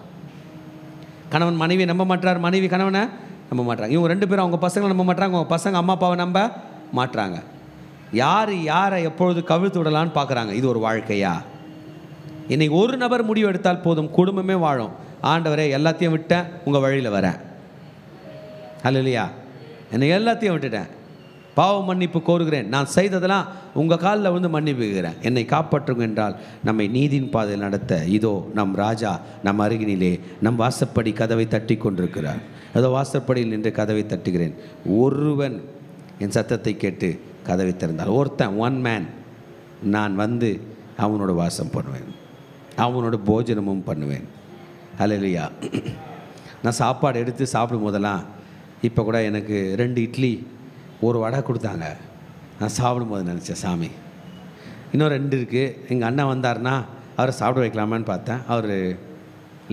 கணவன் மனைவி நம்ப மாட்டார், மனைவி கணவனை நம்ப மாட்டாங்க. இவங்க ரெண்டு பேரும் அவங்க பசங்களை நம்ப மாட்டாங்க, அவங்க பசங்க அம்மா அப்பாவை நம்ப மாட்டாங்க. யார் யாரை எப்பொழுது கவிழ்த்து விடலான்னு பார்க்குறாங்க. இது ஒரு வாழ்க்கையா? இன்னைக்கு ஒரு நபர் முடிவு எடுத்தால் போதும், குடும்பமே வாழும். ஆண்டவரே, எல்லாத்தையும் விட்டேன், உங்கள் வழியில் வரேன். அல்லேலூயா. என்னை எல்லாத்தையும் விட்டுட்டேன், பாவ மன்னிப்பு கோருகிறேன், நான் செய்ததெல்லாம் உங்கள் காலில் வந்து மன்னிப்புகிறேன், என்னை காப்பாற்றுங்க என்றால் நம்மை நீதியின் பாதையில் நடத்த இதோ நம் ராஜா நம் அருகினிலே நம் வாசப்படி கதவை தட்டி கொண்டிருக்கிறார். அதோ வாசப்படியில் நின்று கதவை தட்டுகிறேன், ஒருவன் என் சத்தத்தை கேட்டு கதவை திறந்தால், ஒருத்தன், ஒன் மேன், நான் வந்து அவனோட வாசம் பண்ணுவேன், அவனோட போஜனமும் பண்ணுவேன். அல்லேலூயா. நான் சாப்பாடு எடுத்து சாப்பிடும் போதெல்லாம், இப்போ கூட எனக்கு 2 இட்லி ஒரு வடை கொடுத்தாங்க. நான் சாப்பிடும்போது நினச்சேன், சாமி இன்னும் 2 இருக்குது, எங்கள் அண்ணன் வந்தார்னா அவரை சாப்பிட வைக்கலாமான்னு பார்த்தேன். அவர்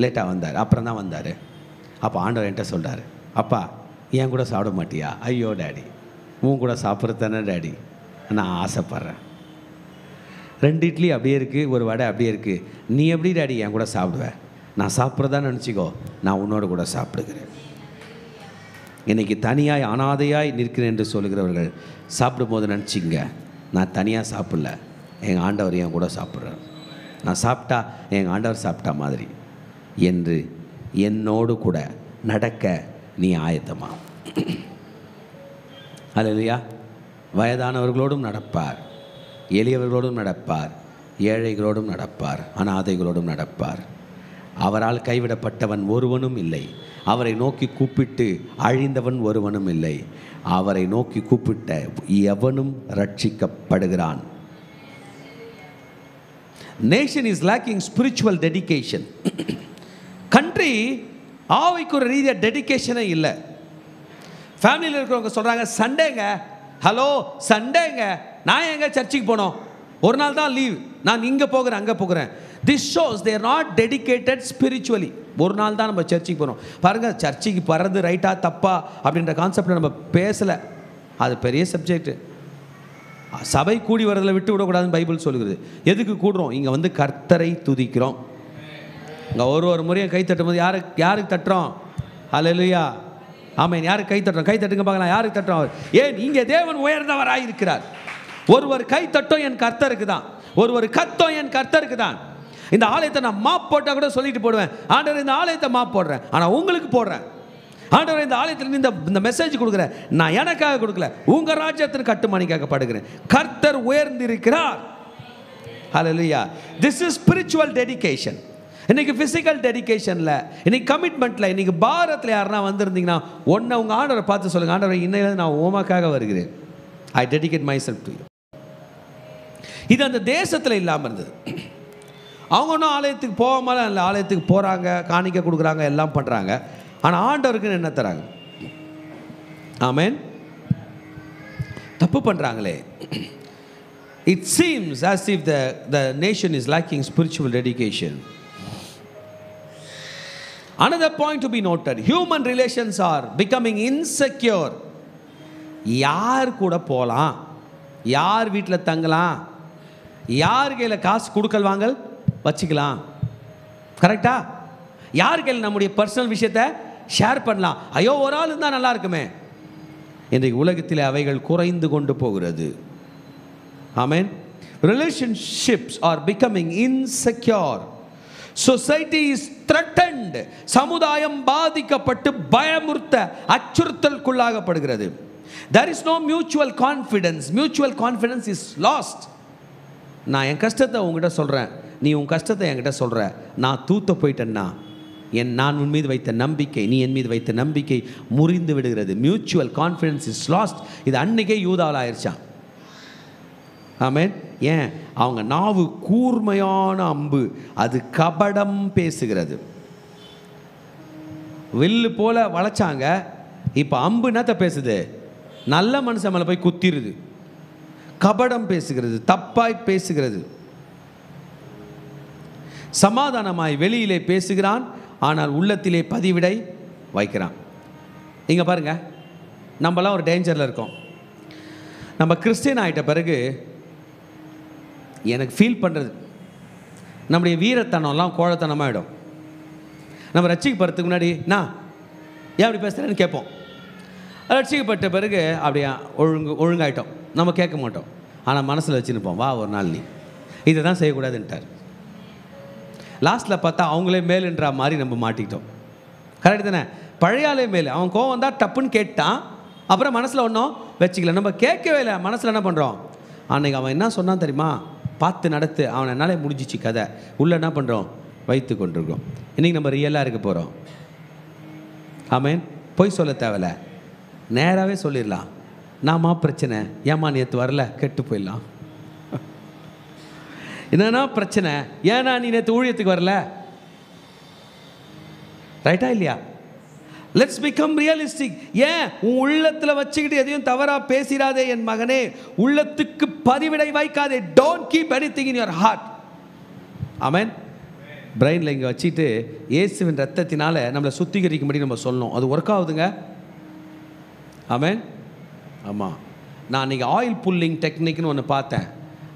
லேட்டாக வந்தார், அப்புறம் தான் வந்தார். அப்போ ஆண்டவர் என்கிட்ட சொல்கிறார், அப்பா என் கூட சாப்பிட மாட்டியா? ஐயோ டேடி, உன் கூட சாப்பிட்றது தானே டேடி நான் ஆசைப்பட்றேன். 2 இட்லி அப்படியே இருக்குது, ஒரு வடை அப்படியே இருக்குது, நீ எப்படி டேடி என் கூட சாப்பிடுவேன்? நான் சாப்பிட்றதா நினச்சிக்கோ, நான் உன்னோட கூட சாப்பிடுகிறேன். இன்றைக்கி தனியாய் அனாதையாய் நிற்கிறேன் என்று சொல்லுகிறவர்கள் சாப்பிடும்போது நினச்சிங்க, நான் தனியாக சாப்பிடல, எங்கள் ஆண்டவர் என் கூட சாப்பிட்றார், நான் சாப்பிட்டா எங்கள் ஆண்டவர் சாப்பிட்டா மாதிரி என்று என்னோடு கூட நடக்க நீ ஆயத்தமா? அல்லேலூயா. வயதானவர்களோடும் நடப்பார், எளியவர்களோடும் நடப்பார், ஏழைகளோடும் நடப்பார், அனாதைகளோடும் நடப்பார். அவரால் கைவிடப்பட்டவன் ஒருவனும் இல்லை, அவரை நோக்கி கூப்பிட்டு அழிந்தவன் ஒருவனும் இல்லை, அவரை நோக்கி கூப்பிட்ட எவனும் ரட்சிக்கப்படுகிறான். Nation is lacking spiritual dedication. Country ஆவிக்கு ஒரு ரீதியாக டெடிகேஷனே இல்லை. ஃபேமிலியில் இருக்கிறவங்க சொல்கிறாங்க, சண்டேங்க, ஹலோ சண்டேங்க, நான் எங்கே சர்ச்சுக்கு போனோம், ஒரு நாள் தான் லீவ், நான் இங்கே போகிறேன் அங்கே போகிறேன். This shows they are not dedicated spiritually. ஒரு நாள் தான் நம்ம சர்ச்சுக்கு போகிறோம். பாருங்கள், சர்ச்சுக்கு போகிறது ரைட்டா தப்பா அப்படின்ற கான்செப்டில் நம்ம பேசலை, அது பெரிய சப்ஜெக்ட். சபை கூடி வரதில் விட்டு விடக்கூடாதுன்னு பைபிள் சொல்லுகிறது. எதுக்கு கூடுறோம்? இங்கே வந்து கர்த்தரை துதிக்கிறோம். இங்கே ஒரு முறையும் கை தட்டும் போது யாருக்கு தட்டுறோம்? அல்லேலூயா, ஆமென். யாருக்கு கை தட்டுறோம்? கை தட்டுங்க பார்க்கலாம். யாருக்கு தட்டுறோம்? ஏன் இங்கே தேவன் உயர்ந்தவராக இருக்கிறார். ஒருவர் கை தட்டும் என் கர்த்தருக்கு தான், ஒருவர் கத்தம் என் கர்த்தருக்கு தான். இந்த ஆலயத்தை நான் மாப் போட்டால் கூட சொல்லிட்டு போடுவேன், ஆண்டவர் இந்த ஆலயத்தை மாப் போடுறேன், ஆனால் உங்களுக்கு போடுறேன். ஆண்டவர் இந்த ஆலயத்தில் இந்த மெசேஜ் கொடுக்குறேன், நான் எனக்காக கொடுக்கல, உங்கள் ராஜ்யத்தின் கட்டுமணிக்காக படுகிறேன். கர்த்தர் உயர்ந்திருக்கிறார். ஹல்லேலூயா. This is spiritual dedication. இன்னைக்கு ஃபிசிக்கல் டெடிகேஷனில், இன்னைக்கு கமிட்மெண்ட்டில், இன்னைக்கு பாரத்தில் யாருன்னா வந்திருந்தீங்கன்னா ஒன்றை உங்கள் ஆண்டவரை பார்த்து சொல்லுங்கள், ஆண்டவரை இன்னையில நான் உமக்காக வருகிறேன், I dedicate my self to you. இது அந்த தேசத்தில் இல்லாமல் இருந்தது. அவங்க ஒன்றும் ஆலயத்துக்கு போகாமலாம் இல்லை, ஆலயத்துக்கு போகிறாங்க, காணிக்க கொடுக்குறாங்க, எல்லாம் பண்ணுறாங்க, ஆனால் ஆண்டவருக்கு என்ன தராங்க? ஆமென். தப்பு பண்ணுறாங்களே. It seems as if the nation is lacking spiritual dedication. Another point to be noted, human relations are becoming insecure. யார் கூட போகலாம், யார் வீட்டில் தங்கலாம், யார் கையில் காசு கொடுக்கல் வாங்கல் வச்சுக்கலாம், கரெக்டா? யார் கையில் நம்முடைய பர்சனல் விஷயத்தை ஷேர் பண்ணலாம். ஐயோ ஒரு ஆள் இருந்தால் நல்லா இருக்குமே. இன்றைக்கு உலகத்தில் அவைகள் குறைந்து கொண்டு போகிறது. ஆமென். Relationships are becoming insecure. Society is threatened. சமுதாயம் பாதிக்கப்பட்டு பயமுறுத்த அச்சுறுத்தலுக்குள்ளாகப்படுகிறது. There is no mutual confidence. Mutual confidence is lost. நான் என் கஷ்டத்தை உங்ககிட்ட சொல்கிறேன், நீ உன் கஷ்டத்தை என்கிட்ட சொல்கிற. நான் தூத்த போயிட்டேன்னா நான் உன் மீது வைத்த நம்பிக்கை, நீ என் மீது வைத்த நம்பிக்கை முறிந்து விடுகிறது. Mutual confidence is last. இது அன்னைக்கே யூதாவில் ஆயிடுச்சான். ஆமென். ஏன்? அவங்க நாவு கூர்மையான அம்பு, அது கபடம் பேசுகிறது. வில்லு போல வளைச்சாங்க, இப்போ அம்பு என்னத்த பேசுது? நல்ல மனுஷன் மேலே போய் குத்திருது. கபடம் பேசுகிறது, தப்பாய் பேசுகிறது. சமாதானமாய் வெளியிலே பேசுகிறான், ஆனால் உள்ளத்திலே பதிவிடை வைக்கிறான். இங்கே பாருங்க, நம்மளாம் ஒரு டேஞ்சரில் இருக்கோம். நம்ம கிறிஸ்டியன் ஆகிட்ட பிறகு எனக்கு ஃபீல் பண்ணுறது, நம்முடைய வீரத்தனம்லாம் கோழத்தனமாகிடும். நம்ம ரட்சிக்கப்படுறதுக்கு முன்னாடி நான் ஏன் அப்படி பேசுகிறேன்னு கேட்போம். ரட்சிக்கப்பட்ட பிறகு அப்படியே ஒழுங்காயிட்டோம், நம்ம கேட்க மாட்டோம். ஆனால் மனசில் வச்சுருப்போம், வா ஒரு நாள் நீ இதை தான் செய்யக்கூடாதுன்ட்டார். லாஸ்ட்டில் பார்த்தா அவங்களே மேலுன்ற மாதிரி நம்ம மாட்டிக்கிட்டோம். கரெக்டு தானே? பழையாலே மேலே அவன் கோவம் தான் டப்புன்னு கேட்டான், அப்புறம் மனசில் ஒன்றும் வச்சுக்கல. நம்ம கேட்கவே இல்லை, மனசில் என்ன பண்ணுறோம்? அன்னைக்கு அவன் என்ன சொன்னான் தெரியுமா? பார்த்து நடத்து, அவன் என்னாலே முடிஞ்சிச்சு கதை. உள்ளே என்ன பண்ணுறோம்? வைத்து கொண்டிருக்கோம். இன்றைக்கி நம்ம ரியலாக இருக்க போகிறோம். ஆமேன். பொய் சொல்ல தேவையில்ல, நேராகவே சொல்லிடலாம். நாமா பிரச்சனை, ஏமா நேற்று வரல, கெட்டு போயிடலாம். என்னன்னா பிரச்சனை, ஏன்னா நீ நேற்று ஊழியத்துக்கு வரல, ரைட்டா இல்லையா? Let's become realistic. ஏன் உன் உள்ளத்தில் வச்சுக்கிட்டு எதையும் தவறா பேசிடாதே என் மகனே. உள்ளத்துக்கு பதிவிடை வைக்காதே. Don't keep anything in your heart. ஆமென். பிரெயினில் இங்கே வச்சுட்டு இயேசுவின் ரத்தத்தினால நம்மளை சுத்திகரிக்கும்படி நம்ம சொல்லணும். அது ஒர்க் ஆகுதுங்க. ஆமென். ஆமாம். நான் அன்றைக்கி ஆயில் புல்லிங் டெக்னிக்னு ஒன்று பார்த்தேன்.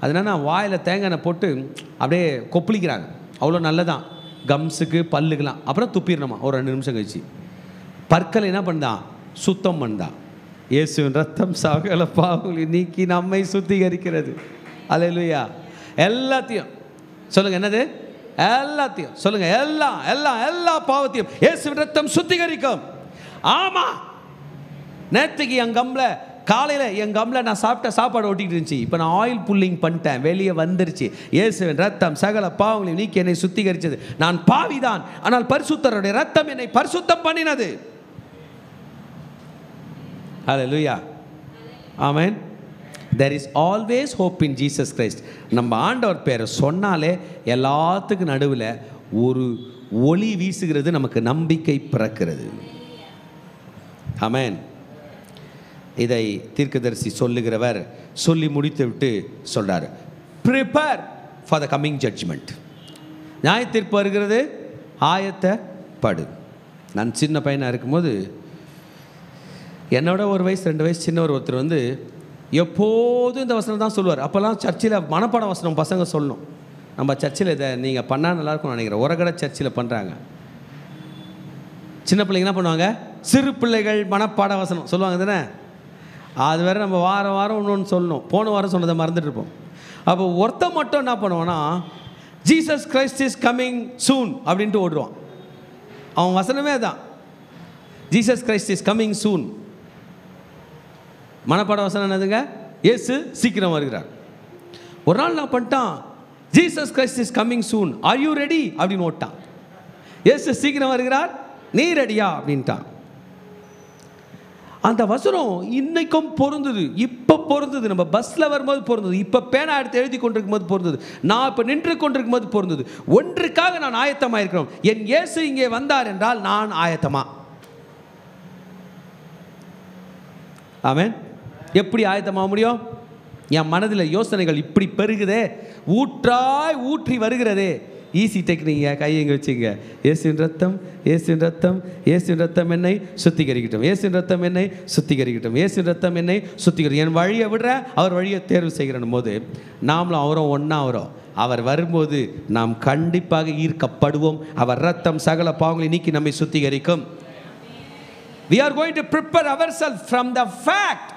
அதனால் நான் வாயில் தேங்காய் போட்டு அப்படியே கொப்பளிக்கிறாங்க. அவ்வளோ நல்லதான் கம்ஸுக்கு பல்லுக்கெல்லாம். அப்புறம் துப்பிடணுமா ஒரு 2 நிமிஷம் கழிச்சு. பற்கள் என்ன பண்ணான்? சுத்தம் பண்ணான். இயேசுவின் ரத்தம் சகல பாவங்களை நீக்கி நம்மை சுத்திகரிக்கிறது. அல்லேலூயா. எல்லாத்தையும் சொல்லுங்கள். என்னது? எல்லாத்தையும் சொல்லுங்கள். எல்லா பாவத்தையும் இயேசுவின் ரத்தம் சுத்திகரிக்கும். ஆமாம். நேற்றுக்கு என் கம்மில் காலையில் என் கம்மில் நான் சாப்பிட்ட சாப்பாடு ஒட்டிக்கிட்டு இருந்துச்சு. இப்போ நான் ஆயில் புல்லிங் பண்ணிட்டேன், வெளியே வந்துருச்சு. இயேசுவின் ரத்தம் சகல பாவங்களையும் நீக்கி என்னை சுத்திகரித்தது. நான் பாவிதான், ஆனால் பரிசுத்தருடைய ரத்தம் என்னை பரிசுத்தம் பண்ணினது. ஹல்லேலூயா. ஆமென். There is always hope in Jesus Christ. நம்ம ஆண்டவர் பேரை சொன்னாலே எல்லாத்துக்கும் நடுவில் ஒரு ஒளி வீசுகிறது, நமக்கு நம்பிக்கை பிறக்கிறது. ஆமென். இதை தீர்க்கதரிசி சொல்லுகிறவர் சொல்லி முடித்து விட்டு சொல்றார், prepare for the coming judgment. நியாய தீர்ப்பு வருகிறது, ஆயத்தப்படு. நான் சின்ன பையனாக இருக்கும்போது என்னோட 1 வயசு 2 வயசு சின்னவர் ஒருத்தர் வந்து எப்போதும் இந்த வசனம் தான் சொல்லுவார். அப்போல்லாம் சர்ச்சில் மனப்பாட வசனம் பசங்க சொல்லணும். நம்ம சர்ச்சில் இதை நீங்கள் பண்ணால் நல்லாயிருக்கும்னு நினைக்கிறேன். உரகடை சர்ச்சில் பண்ணுறாங்க. சின்ன பிள்ளைங்க என்ன பண்ணுவாங்க? சிறு பிள்ளைகள் மனப்பாட வசனம் சொல்லுவாங்க தானே. அது வேறு நம்ம வாரம் ஒன்று சொல்லணும். போன வாரம் சொன்னதை மறந்துட்டு இருப்போம். அப்போ ஒருத்தன் மட்டும் என்ன பண்ணுவான்னா, Jesus Christ is coming soon அப்படின்ட்டு ஓடுவான். அவன் வசனமே தான், Jesus Christ is coming soon. மனப்பாட வசனம் என்னதுங்க? இயேசு சீக்கிரம் வருகிறார். ஒரு நாள் நான் பண்ணிட்டான், Jesus Christ is coming soon, are you ready அப்படின்னு ஓட்டான். இயேசு சீக்கிரம் வருகிறார், நீ ரெடியா அப்படின்ட்டான். அந்த வசனம் இன்னைக்கும் பொருந்தது, இப்போ பொருந்தது. நம்ம பஸ்ஸில் வரும்போது பொருந்தது, இப்போ பேனா எடுத்து எழுதி கொண்டிருக்கும் போது பொருந்தது, நான் இப்போ நின்று கொண்டிருக்கும் போது பொருந்தது. ஒன்றுக்காக நான் ஆயத்தமாக இருக்கிறோம். என் இயேசு இங்கே வந்தார் என்றால் நான் ஆயத்தமா? ஆமென். எப்படி ஆயத்தமாக முடியும்? என் மனதில் யோசனைகள் இப்படி பெருகுதே, ஊற்றி வருகிறதே. ஈஸி டெக்னிங்க, கையை இங்கே வச்சுங்க. இயேசுவின் ரத்தம், இயேசுவின் ரத்தம், இயேசுவின் ரத்தம் என்னை சுத்திகரிக்கட்டும், இயேசுவின் ரத்தம் என்னை சுத்திகரிக்கட்டும், இயேசுவின் ரத்தம் என்னை சுத்திகரிக்கும். என் வழியை விடுற, அவர் வழியை தேர்வு செய்கிறன் போது நாமளும் அவரும் ஒன்றா வரும். அவர் வரும்போது நாம் கண்டிப்பாக ஈர்க்கப்படுவோம். அவர் ரத்தம் சகல பாவங்களை நீக்கி நம்மை சுத்திகரிக்கும். We are going to prepare ourselves from the fact.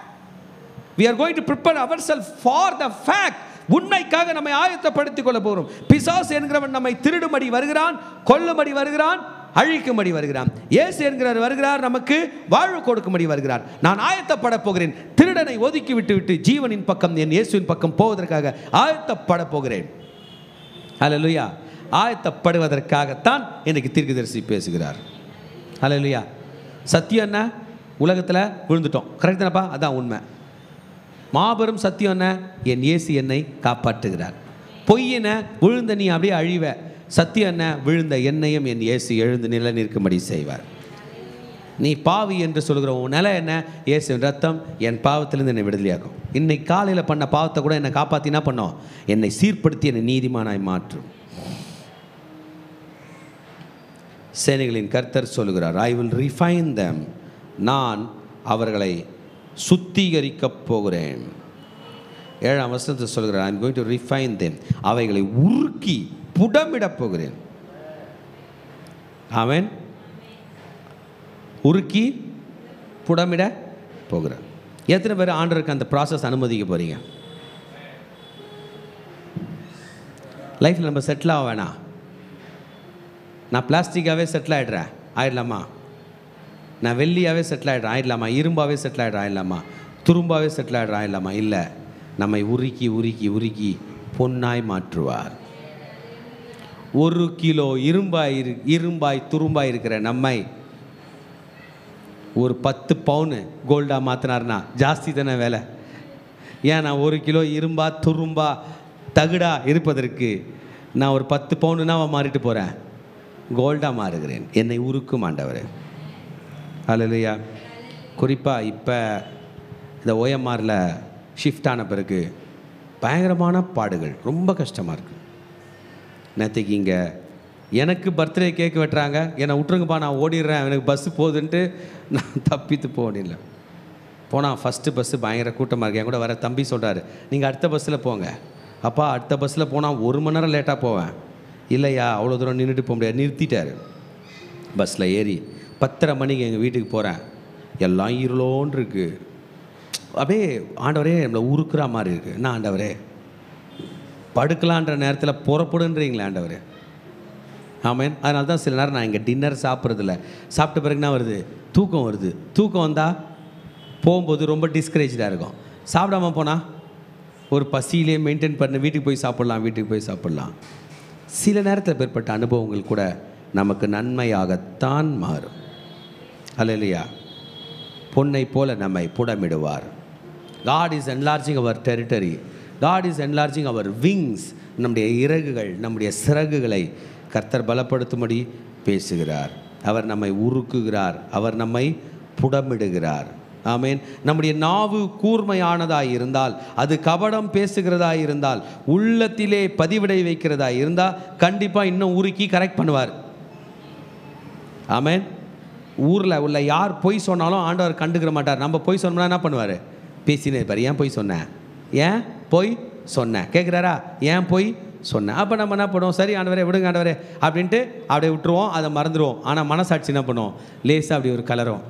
We are going to prepare ourselves for the fact. உண்மைக்காக நம்மை ஆயத்தப்படுத்திக் கொள்ள போகிறோம். பிசாசு என்கிறவன் நம்மை திருடும்படி வருகிறான், கொல்லும்படி வருகிறான், அழிக்கும்படி வருகிறான். இயேசு என்கிறார் வருகிறார், நமக்கு வாழ்வு கொடுக்கும்படி வருகிறார். நான் ஆயத்தப்பட போகிறேன். திருடனை ஒதுக்கி விட்டு ஜீவனின் பக்கம், என் இயேசுவின் பக்கம் போவதற்காக ஆயத்தப்பட போகிறேன். ஹல்லேலூயா. ஆயத்தப்படுவதற்காகத்தான் இன்னைக்கு தீர்க்கதரிசி பேசுகிறார். ஹல்லேலூயா. சத்தியம் என்ன? உலகத்தில் விழுந்துட்டோம். கரெக்ட் தானப்பா? அதான் உண்மை. மாபெரும் சத்தியம் என்ன? என் இயேசு என்னை காப்பாற்றுகிறார். பொய்யின விழுந்த நீ அப்படியே அழிவ. சத்தியம் என்ன? விழுந்த என்னையும் என் இயேசு எழுந்து நிலை நிற்கும்படி செய்வார். நீ பாவி என்று சொல்கிற உன் நிலை என்ன? இயேசுவின் ரத்தம் என் பாவத்திலிருந்து என்னை விடுதலையாக்கும். இன்னைக்கு காலையில் பண்ண பாவத்தை கூட என்னை காப்பாற்றினா பண்ணோம், என்னை சீர்படுத்தி என்னை நீதிமானாய் மாற்றும். சேனைகளின் கர்த்தர் சொல்கிறார், ஐ வில் ரிஃபைன் them. நான் அவர்களை சுத்திகரிக்கப் போகிறேன். 7ஆம் வசனத்தை சொல்கிறார், I am going to refine them. அவைகளை உருக்கி புடமிடப் போகிறேன். ஆமென். உருக்கி புடமிட போகிறார். எத்தனை பேர் ஆண்டவருக்கு அந்த ப்ராசஸ் அனுமதிக்க போகிறீங்க? லைஃப்பில் நம்ம செட்டில் ஆக வேணாம். நான் பிளாஸ்டிக்காகவே செட்டில் ஆகிடுறேன், ஆயிடலாமா? நான் வெள்ளியாகவே செட்டில் ஆகிடுறேன், ஆயிடலாமா? இரும்பாகவே செட்டில் ஆகிடுறேன், ஆயிடலாமா? துரும்பாகவே செட்டில் ஆகிடுறேன், ஆயிடலாமா? இல்லை, நம்மை உருக்கி உருக்கி உருக்கி பொன்னாய் மாற்றுவார். 1 கிலோ இரும்பாய் துரும்பாய் இருக்கிற நம்மை ஒரு 10 பவுன் கோல்டாக மாற்றினார்னா ஜாஸ்தி தானே வேலை? ஏன் நான் 1 கிலோ இரும்பா துரும்பா தகுடா இருப்பதற்கு நான் ஒரு 10 பவுனுன்னா மாறிட்டு போகிறேன், கோல்டாக மாறுகிறேன். என்னை உருக்கும் ஆண்டவர். ஹல்லேலூயா. குறிப்பாக இப்போ இந்த ஓஎம்ஆரில் ஷிஃப்ட் ஆன பிறகு பயங்கரமான பாடுகள், ரொம்ப கஷ்டமாக இருக்குது. நேற்றுக்கு இங்கே எனக்கு பர்த்டே கேக் வெட்டுறாங்க, என்னை விட்டுருங்கப்பா நான் ஓடிடுறேன், எனக்கு பஸ்ஸு போகுதுன்ட்டு நான் தப்பித்து போகல. போனால் ஃபஸ்ட்டு பஸ்ஸு பயங்கர கூட்டமாக இருக்குது. என் கூட வர தம்பி சொல்கிறாரு, நீங்கள் அடுத்த பஸ்ஸில் போங்க. அப்பா அடுத்த பஸ்ஸில் போனால் 1 மணி நேரம் லேட்டாக போவேன். இல்லையா, அவ்வளோ தூரம் நின்றுட்டு போக முடியாது. நிறுத்திட்டார். பஸ்ஸில் ஏறி 10:30 மணிக்கு எங்கள் வீட்டுக்கு போகிறேன். எல்லாம் இருளோன்னு இருக்குது. அப்படியே ஆண்டவரே நம்மளை உருக்குற மாதிரி இருக்குது. என்ன ஆண்டவரே, படுக்கலான்ற நேரத்தில் புறப்படுன்றீங்களே ஆண்டவரே. ஆமேன். அதனால தான் சில நேரம் நான் இங்கே டின்னர் சாப்பிட்றதில்ல. சாப்பிட்ட பிறகு என்ன வருது? தூக்கம் வருது. தூக்கம் வந்தால் போகும்போது ரொம்ப டிஸ்கரேஜாக இருக்கும். சாப்பிடாமல் போனால் ஒரு பசியிலே மெயின்டைன் பண்ண வீட்டுக்கு போய் சாப்பிட்லாம். சில நேரத்தில் ஏற்பட்ட அனுபவங்கள் கூட நமக்கு நன்மையாகத்தான் மாறும். அல்லேலூயா. பொன்னை போல நம்மை புடமிடுவார். God is enlarging our territory. God is enlarging our wings. நம்முடைய இறகுகள், நம்முடைய சிறகுகளை கர்த்தர் பலப்படுத்தும்படி பேசுகிறார். அவர் நம்மை உருக்குகிறார், அவர் நம்மை புடமிடுகிறார். ஆமேன். நம்முடைய நாவு கூர்மையானதாய் இருந்தால், அது கபடம் பேசுகிறதாய் இருந்தால், உள்ளத்திலே பதிவிடை வைக்கிறதாய் இருந்தால் கண்டிப்பாக இன்னும் உருக்கி கரெக்ட் பண்ணுவார். ஆமேன். ஊரில் உள்ள யார் பொய் சொன்னாலும் ஆண்டவர் கண்டுக்கிற மாட்டார். நம்ம பொய் சொன்னோம்னா என்ன பண்ணுவார்? பேசினே இருப்பார். ஏன் பொய் சொன்னேன், ஏன் பொய் சொன்னேன் கேட்குறாரா? ஏன் பொய் சொன்னேன். அப்போ நம்ம என்ன பண்ணுவோம்? சரி ஆண்டவரே விடுங்க ஆண்டவரே அப்படின்ட்டு அப்படியே விட்டுருவோம், அதை மறந்துடுவோம். ஆனால் மனசாட்சி என்ன பண்ணுவோம்? லேசாக அப்படி ஒரு கலரும்.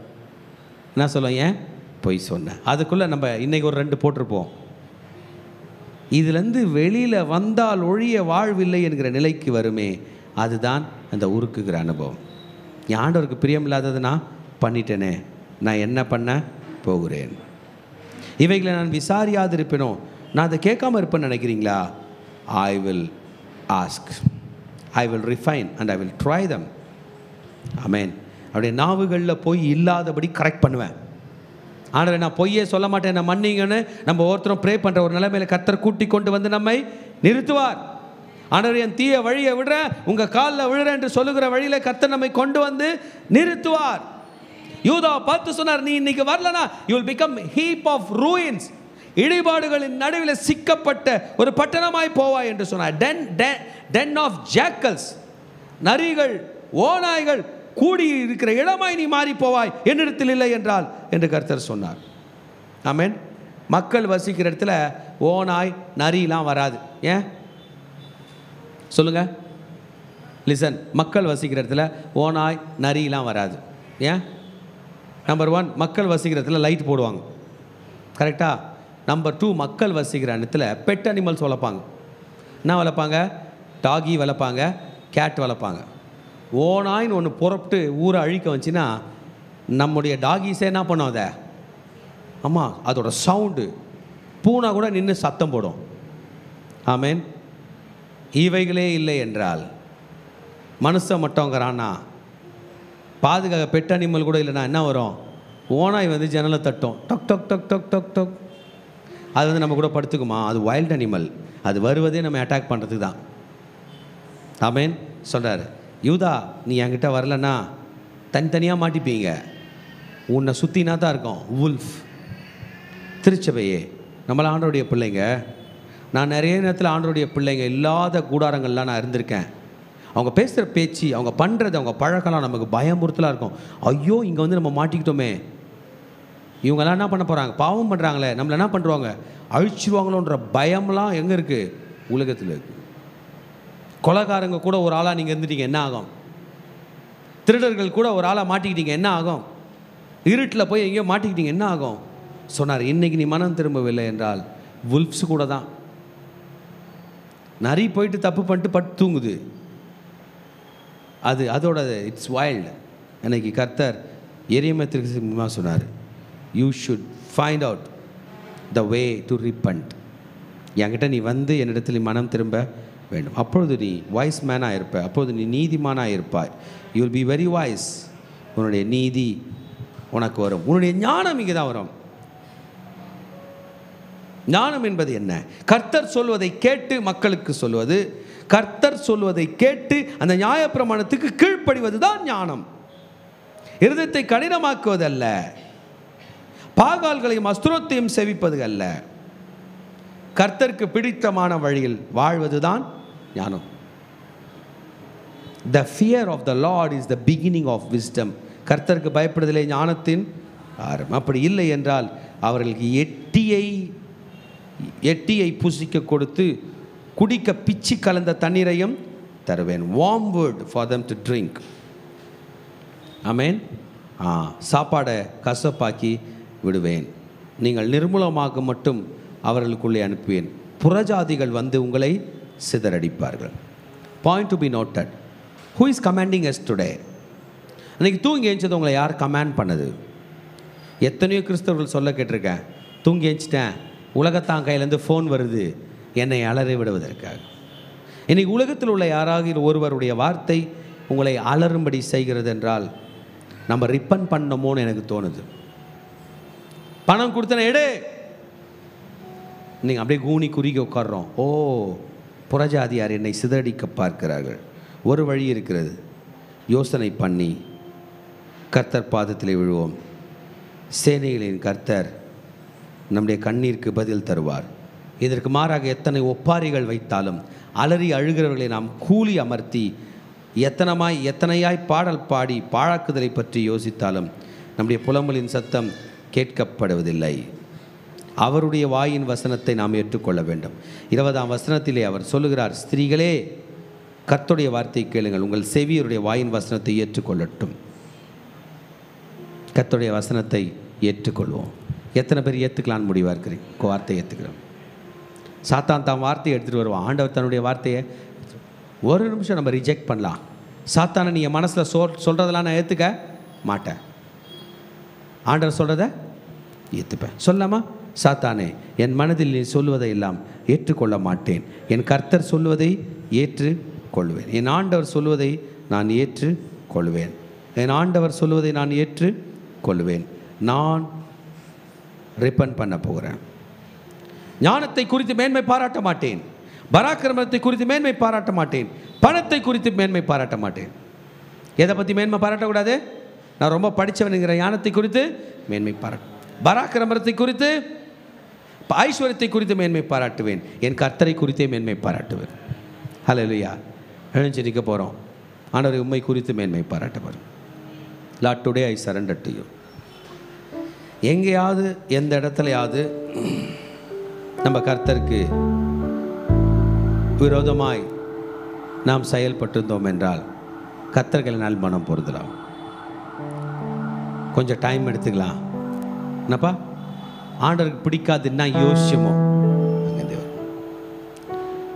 என்ன சொல்லுவோம்? ஏன் பொய் சொன்னேன். அதுக்குள்ளே நம்ம இன்றைக்கி ஒரு 2 போட்டிருப்போம். இதுலேருந்து வெளியில் வந்தால் ஒழிய வாழ்வில்லை என்கிற நிலைக்கு வருமே, அதுதான் அந்த உருக்குகிற அனுபவம். என் ஆண்டவருக்கு பிரியமில்லாதது நான் பண்ணிட்டேனே, நான் என்ன பண்ண போகிறேன்? இவைகளை நான் விசாரியாது இருப்பேனோ, நான் அதை கேட்காம இருப்பேன்னு நினைக்கிறீங்களா? I will ask, I will refine and I will try them. ஆமேன். அப்படியே நாவுகளில் பொய் இல்லாதபடி கரெக்ட் பண்ணுவேன். ஆண்டவரே நான் பொய்யே சொல்ல மாட்டேன், நான் மன்னிங்கன்னு நம்ம ஒருத்தரும் ப்ரே பண்ணுற ஒரு நிலைமையில் கர்த்தர் கூட்டி கொண்டு வந்து நம்மை நிறுத்துவார். ஆண்டவரே என் தீய வழியை விடுறேன், உங்கள் காலில் விழுறேன் என்று சொல்லுகிற வழியில் கர்த்தர் நம்மை கொண்டு வந்து நிறுத்துவார். யூதா பார்த்து சொன்னார், நீ இன்னைக்கு வரலனா you will become heap of ruins. இடிபாடுகளின் நடுவில் சிக்கப்பட்ட ஒரு பட்டணமாய் போவாய் என்று சொன்னார். den of jackals, நரிகள் ஓநாய்கள் கூடி இருக்கிற இடமாய் நீ மாறி போவாய், என்னிடத்தில் இல்லை என்றால் என்று கர்த்தர் சொன்னார். ஆமென். மக்கள் வசிக்கிற இடத்துல ஓநாய் நரிலாம் வராது. ஏன் சொல்லுங்க? லிசன், மக்கள் வசிக்கிற இடத்துல ஓநாய் நரிலாம் வராது. ஏன்? நம்பர் 1 மக்கள் வசிக்கிறதுல லைட் போடுவாங்க, கரெக்டாக. நம்பர் 2 மக்கள் வசிக்கிற இடத்துல பெட் அனிமல்ஸ் வளர்ப்பாங்க. என்ன வளர்ப்பாங்க? டாகி வளர்ப்பாங்க, கேட் வளர்ப்பாங்க. ஓனாயின்னு ஒன்று புறப்பட்டு ஊரை அழிக்க வந்துச்சுன்னா நம்முடைய டாகிஸே என்ன பண்ணோம் அதை? ஆமாம், அதோட சவுண்டு பூனா கூட நின்று சத்தம் போடும். ஆமேன். இவைகளே இல்லை என்றால் மனுஷன் மட்டும்ங்கிறான்னா பாதுகாக்க பெட் அனிமல் கூட இல்லைன்னா என்ன வரும்? ஓனாய் வந்து ஜன்னலை தட்டும், டொக் டொக் டொக் டொக் டொக் டொக். அது வந்து நம்ம கூட படுத்துக்குமா? அது வைல்ட் அனிமல், அது வருவதே நம்ம அட்டாக் பண்ணுறதுக்கு தான். ஆமேன் சொல்கிறார். யூதா, நீ என்கிட்ட வரலன்னா தனித்தனியாக மாட்டிப்பீங்க, உன்னை சுற்றினா தான் இருக்கும் வுல்ஃப். திருச்சபையே, நம்மள ஆண்டவருடைய பிள்ளைங்க. நான் நிறைய நேரத்தில் ஆண்டவருடைய பிள்ளைங்க இல்லாத கூடாரங்கள்லாம் நான் இருந்திருக்கேன். அவங்க பேசுகிற பேச்சு, அவங்க பண்ணுறது, அவங்க பழக்கம்லாம் நமக்கு பயமுறுத்தலாக இருக்கும். ஐயோ, இங்கே வந்து நம்ம மாட்டிக்கிட்டோமே, இவங்கெல்லாம் என்ன பண்ண போகிறாங்க, பாவம் பண்ணுறாங்களே, நம்மளை என்ன பண்ணுறாங்க, அழிச்சிருவாங்களோன்ற பயம்லாம் எங்கே இருக்குது? உலகத்தில் இருக்குது. கொலைகாரங்க கூட ஒரு ஆளாக நீங்கள் இருந்துட்டீங்க, என்ன ஆகும்? திருடர்கள் கூட ஒரு ஆளாக மாட்டிக்கிட்டீங்க, என்ன ஆகும்? இருட்டில் போய் எங்கேயோ மாட்டிக்கிட்டீங்க, என்ன ஆகும்? சொன்னார், இன்றைக்கி நீ மனம் திரும்பவில்லை என்றால் வுல்ஃப்ஸ் கூட தான். நரி போயிட்டு தப்பு பண்ணிட்டு பட்டு தூங்குது, அதோட இட்ஸ் வைல்டு. எனக்கு கர்த்தர் எரியமத்திற்கு சொன்னார், you should find out the way to repent. என்கிட்ட நீ வந்து என்னிடத்தில் நீ மனம் திரும்ப வேண்டும். அப்பொழுது நீ வாய்ஸ் மேனாக இருப்பாய், அப்பொழுது நீ நீதிமானாக இருப்பாய். You will be very voice. உன்னுடைய நீதி உனக்கு வரும், உன்னுடைய ஞானம் இங்கே தான் வரும். ஞானம் என்பது என்ன? கர்த்தர் சொல்வதை கேட்டு மக்களுக்கு சொல்வது, கர்த்தர் சொல்வதை கேட்டு அந்த நியாயப்பிரமாணத்துக்கு கீழ்ப்படிவது தான் ஞானம். இருதயத்தை கடினமாக்குவதல்ல, பாகால்களையும் அஸ்திரத்தையும் செவிப்பது அல்ல, கர்த்தருக்கு பிடித்தமான வழியில் வாழ்வதுதான் ஞானம். The fear of the Lord is the beginning of wisdom. கர்த்தருக்கு பயப்படுதலே ஞானத்தின் ஆரம்பம். அப்படி இல்லை என்றால் அவர்களுக்கு எட்டியை புசிக்க கொடுத்து குடிக்க பிச்சி கலந்த தண்ணீரையும் தருவேன். warm wood for them to drink. ஆமென். சாப்பாடை கசப்பாக்கி விடுவேன். நீங்கள் நிர்மூலமாக மட்டும் அவர்களுக்குள்ளே அனுப்புவேன். புறஜாதிகள் வந்து உங்களை சிதறடிப்பார்கள். Point to be noted. Who is commanding us today? அன்றைக்கி தூங்கி எழுந்தது உங்களை யார் கமாண்ட் பண்ணது? எத்தனையோ கிறிஸ்தவர்கள் சொல்ல கேட்டிருக்கேன், தூங்கி எழுந்துட்டேன், உலகத்தான் கையிலேருந்து ஃபோன் வருது என்னை அலறி விடுவதற்காக. இன்றைக்கி உலகத்தில் உள்ள யாராவது ஒருவருடைய வார்த்தை உங்களை அலறும்படி செய்கிறது என்றால் நம்ம ரிப்பன் பண்ணமோன்னு எனக்கு தோணுது. பணம் கொடுத்தன எடு, நீங்கள் அப்படியே கூனி குறுகி உட்கார்றோம். ஓ, புறஜாதியார் என்னை சிதறடிக்க பார்க்கிறார்கள். ஒரு வழி இருக்கிறது, யோசனை பண்ணி கர்த்தர் பாதத்தில் விழுவோம். சேனைகளின் கர்த்தர் நம்முடைய கண்ணீருக்கு பதில் தருவார். இதற்கு மாறாக எத்தனை ஒப்பாரிகள் வைத்தாலும், அலறி அழுகிறவர்களை நாம் கூலி அமர்த்தி எத்தனையாய் பாடல் பாடி பாழாக்குதலை பற்றி யோசித்தாலும் நம்முடைய புலம்பலின் சத்தம் கேட்கப்படுவதில்லை. அவருடைய வாயின் வசனத்தை நாம் ஏற்றுக்கொள்ள வேண்டும். 20ஆம் வசனத்திலே அவர் சொல்லுகிறார், ஸ்திரீகளே கர்த்தருடைய வார்த்தை கேளுங்கள், உங்கள் செவியருடைய வாயின் வசனத்தை ஏற்றுக்கொள்ளட்டும். கர்த்தருடைய வசனத்தை ஏற்றுக்கொள்வோம். எத்தனை பேர் ஏற்றுக்கலான்னு முடிவாக இருக்கிறீங்க? வார்த்தையை ஏற்றுக்கிறோம். சாத்தான் தான் வார்த்தையை எடுத்துகிட்டு வருவான். ஆண்டவர் தன்னுடைய வார்த்தையை ஒரு நிமிஷம் நம்ம ரிஜெக்ட் பண்ணலாம். சாத்தானை நீ என் மனசில் சொல்கிறதெல்லாம் நான் ஏற்றுக்க மாட்டேன், ஆண்டவர் சொல்கிறத ஏற்றுப்பேன். சொல்லாமா? சாத்தானே, என் மனதில் நீ சொல்லுவதை எல்லாம் ஏற்றுக்கொள்ள மாட்டேன், என் கர்த்தர் சொல்லுவதை ஏற்றுக்கொள்வேன், என் ஆண்டவர் சொல்லுவதை நான் ஏற்றுக்கொள்வேன், என் ஆண்டவர் சொல்லுவதை நான் ஏற்றுக்கொள்வேன். நான் ரிப்பன் பண்ண போகிறேன். ஞானத்தை குறித்து மேன்மை பாராட்ட மாட்டேன், பராக்கிரமத்தை குறித்து மேன்மை பாராட்ட மாட்டேன், பணத்தை குறித்து மேன்மை பாராட்ட மாட்டேன். எதை பற்றி மேன்மை பாராட்டக்கூடாது? நான் ரொம்ப படித்தவனுங்கிற ஞானத்தை குறித்து மேன்மை பாராட்டு, பராக்கிரமத்தை குறித்து, ஐஸ்வர்யத்தை குறித்து மேன்மை பாராட்டுவேன், என் கர்த்தரை குறித்தே மேன்மை பாராட்டுவேன். ஹல்லேலூயா. எழுந்து நிற்க போகிறோம். ஆண்டவரை உம்மை குறித்து மேன்மை பாராட்ட போகிறோம். Lord, today I surrender to you. எங்கேயாவது எந்த இடத்துலையாவது நம்ம கர்த்தருக்கு விரோதமாய் நாம் செயல்பட்டிருந்தோம் என்றால் கர்த்தர்களினால் மனம் பொருந்தலாம். கொஞ்சம் டைம் எடுத்துக்கலாம். என்னப்பா ஆண்டவருக்கு பிடிக்காதுன்னா யோசிச்சோமோ,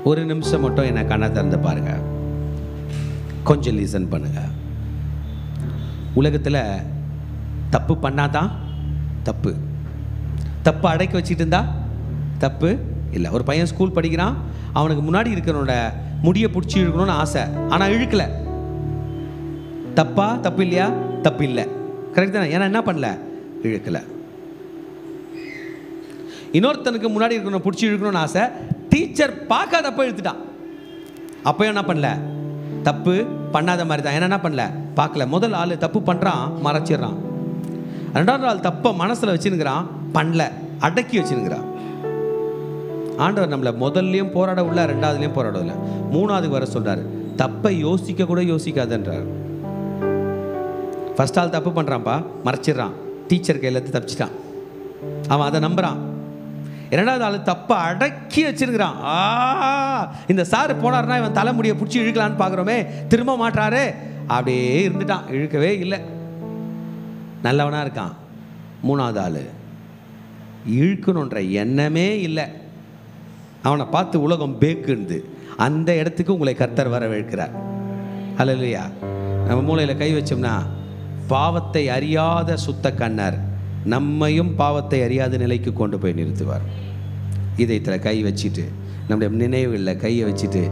ஒரு நிமிஷம் மட்டும் என்னை கண்ணை திறந்து பாருங்க, கொஞ்சம் லீசன் பண்ணுங்க. உலகத்தில் தப்பு பண்ணாதான் தப்பு, தப்பு அடக்கி வச்சுட்டு இருந்தா தப்பு இல்லை. ஒரு பையன் ஸ்கூல் படிக்கிறான், அவனுக்கு முன்னாடி இருக்கிறவனோட முடியை பிடிச்சி இழுக்கணும்னு ஆசை, ஆனால் இழுக்கல. தப்பா? தப்பு இல்லையா? தப்பு இல்லை, கரெக்ட் தானே? ஏன்னா என்ன பண்ணல? இழுக்கல. இன்னொருத்தனுக்கு முன்னாடி இருக்கணும் பிடிச்சி இழுக்கணும்னு ஆசை, டீச்சர் பார்க்காதப்ப இழுத்துட்டான். அப்போ என்ன பண்ணல? தப்பு பண்ணாத மாதிரி தான். என்ன பண்ணல? பார்க்கல. முதல் ஆள் தப்பு பண்ணுறான், மறைச்சிடுறான். ரெண்டாவது ஆள் தப்பை மனசில் வச்சுருக்கிறான், பண்ணல, அடக்கி வச்சுருக்கிறான். ஆண்டவர் நம்மளை முதல்லையும் போராட உள்ள, ரெண்டாவதுலையும் போராட இல்லை, மூணாவதுக்கு வர சொல்கிறார். தப்பை யோசிக்க கூட யோசிக்காதுன்றார். ஃபர்ஸ்ட் ஆள் தப்பு பண்ணுறான்ப்பா, மறைச்சிடுறான், டீச்சர் கையில் தப்பிச்சிட்டான், அவன் அதை நம்புகிறான். இரண்டாவது ஆள் தப்பை அடக்கி வச்சிருக்கிறான். இந்த சார் போனார்னா இவன் தலைமுடியை பிடிச்சி இழுக்கலான்னு பார்க்குறோமே, திரும்ப மாட்டாரு, அப்படியே இருந்துட்டான், இழுக்கவே இல்லை, நல்லவனாக இருக்கான். மூணாவது ஆள் இழுக்கணுன்ற எண்ணமே இல்லை, அவனை பார்த்து உலகம் பேக்குண்டு. அந்த இடத்துக்கு உங்களை கர்த்தர் வரவேற்கிறார். அல்லேலூயா. நம்ம மூளையில் கை வச்சோம்னா பாவத்தை அறியாத சுத்த கண்ணர் நம்மையும் பாவத்தை அறியாத நிலைக்கு கொண்டு போய் நிறுத்துவார். இதயத்தில் கை வச்சுட்டு, நம்முடைய நினைவுகளில் கையை வச்சுட்டு,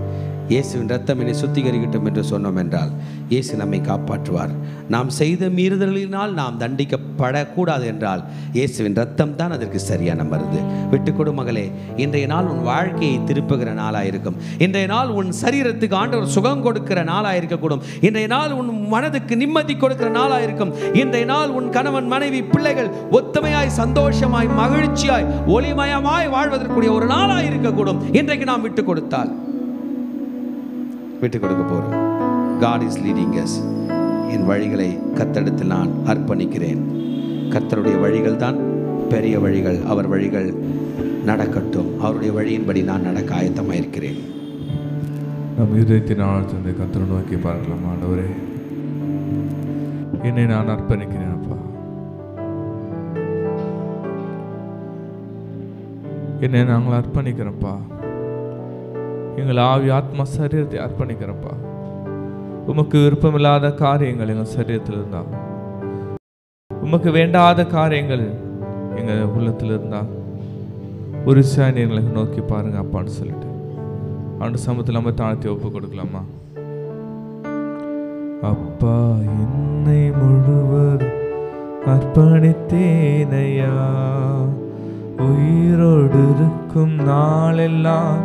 இயேசுவின் ரத்தம் என்னை சுத்திகரிக்கட்டும் என்று சொன்னோம் என்றால் இயேசு நம்மை காப்பாற்றுவார். நாம் செய்த மீறுதலினால் நாம் தண்டிக்கப்படக்கூடாது என்றால் இயேசுவின் ரத்தம் தான் அதற்கு சரியான மருந்து. விட்டுக்கொடு மகளே, இன்றைய நாள் உன் வாழ்க்கையை திருப்புகிற நாளாக இருக்கும். இன்றைய நாள் உன் சரீரத்துக்கு ஆண்டவர் சுகம் கொடுக்கிற நாளாக இருக்கக்கூடும். இன்றைய நாள் உன் மனதுக்கு நிம்மதி கொடுக்கிற நாளாக இருக்கும். இன்றைய நாள் உன் கணவன் மனைவி பிள்ளைகள் ஒத்துமையாய் சந்தோஷமாய் மகிழ்ச்சியாய் ஒளிமயமாய் வாழ்வதற்குரிய ஒரு நாளாக இருக்கக்கூடும். இன்றைக்கு நாம் விட்டு கொடுத்தால் விட்டு கொடுக்க போறோம். God is leading us. என் வழிகளை கர்த்தரிடத்தில் நான் அர்ப்பணிக்கிறேன். கர்த்தருடைய வழிகள் தான் பெரிய வழிகள். அவர் வழிகள் நடக்கட்டும். அவருடைய வழியின்படி நான் நடக்க ஆயத்தமாக இருக்கிறேன். நம் இதயத்தின் ஆழ்ந்த கர்த்தரை நோக்கி பார்க்கலாம். ஆண்டவரே, என்னை நான் அர்ப்பணிக்கிறேன் அப்பா. என்னை நாங்கள் அர்ப்பணிக்கிறோம்ப்பா. எங்கள் ஆவி ஆத்மா சரீரத்தை அர்ப்பணிக்கிறப்பா. உமக்கு விருப்பமில்லாத காரியங்கள் எங்கள் சரீரத்தில் இருந்தால், உமக்கு வேண்டாத காரியங்கள் எங்கள் உள்ளத்தில் இருந்தால் ஒரு சாணி எங்களை நோக்கி பாருங்க அப்பான்னு சொல்லிட்டு ஆண்டு சமூகத்தில் நம்ம தாழ்த்தி ஒப்பு கொடுக்கலாமா? அப்பா, என்னை முழுவதும் அர்ப்பணித்தேனையா, உயிரோடு இருக்கும் நாளெல்லாம்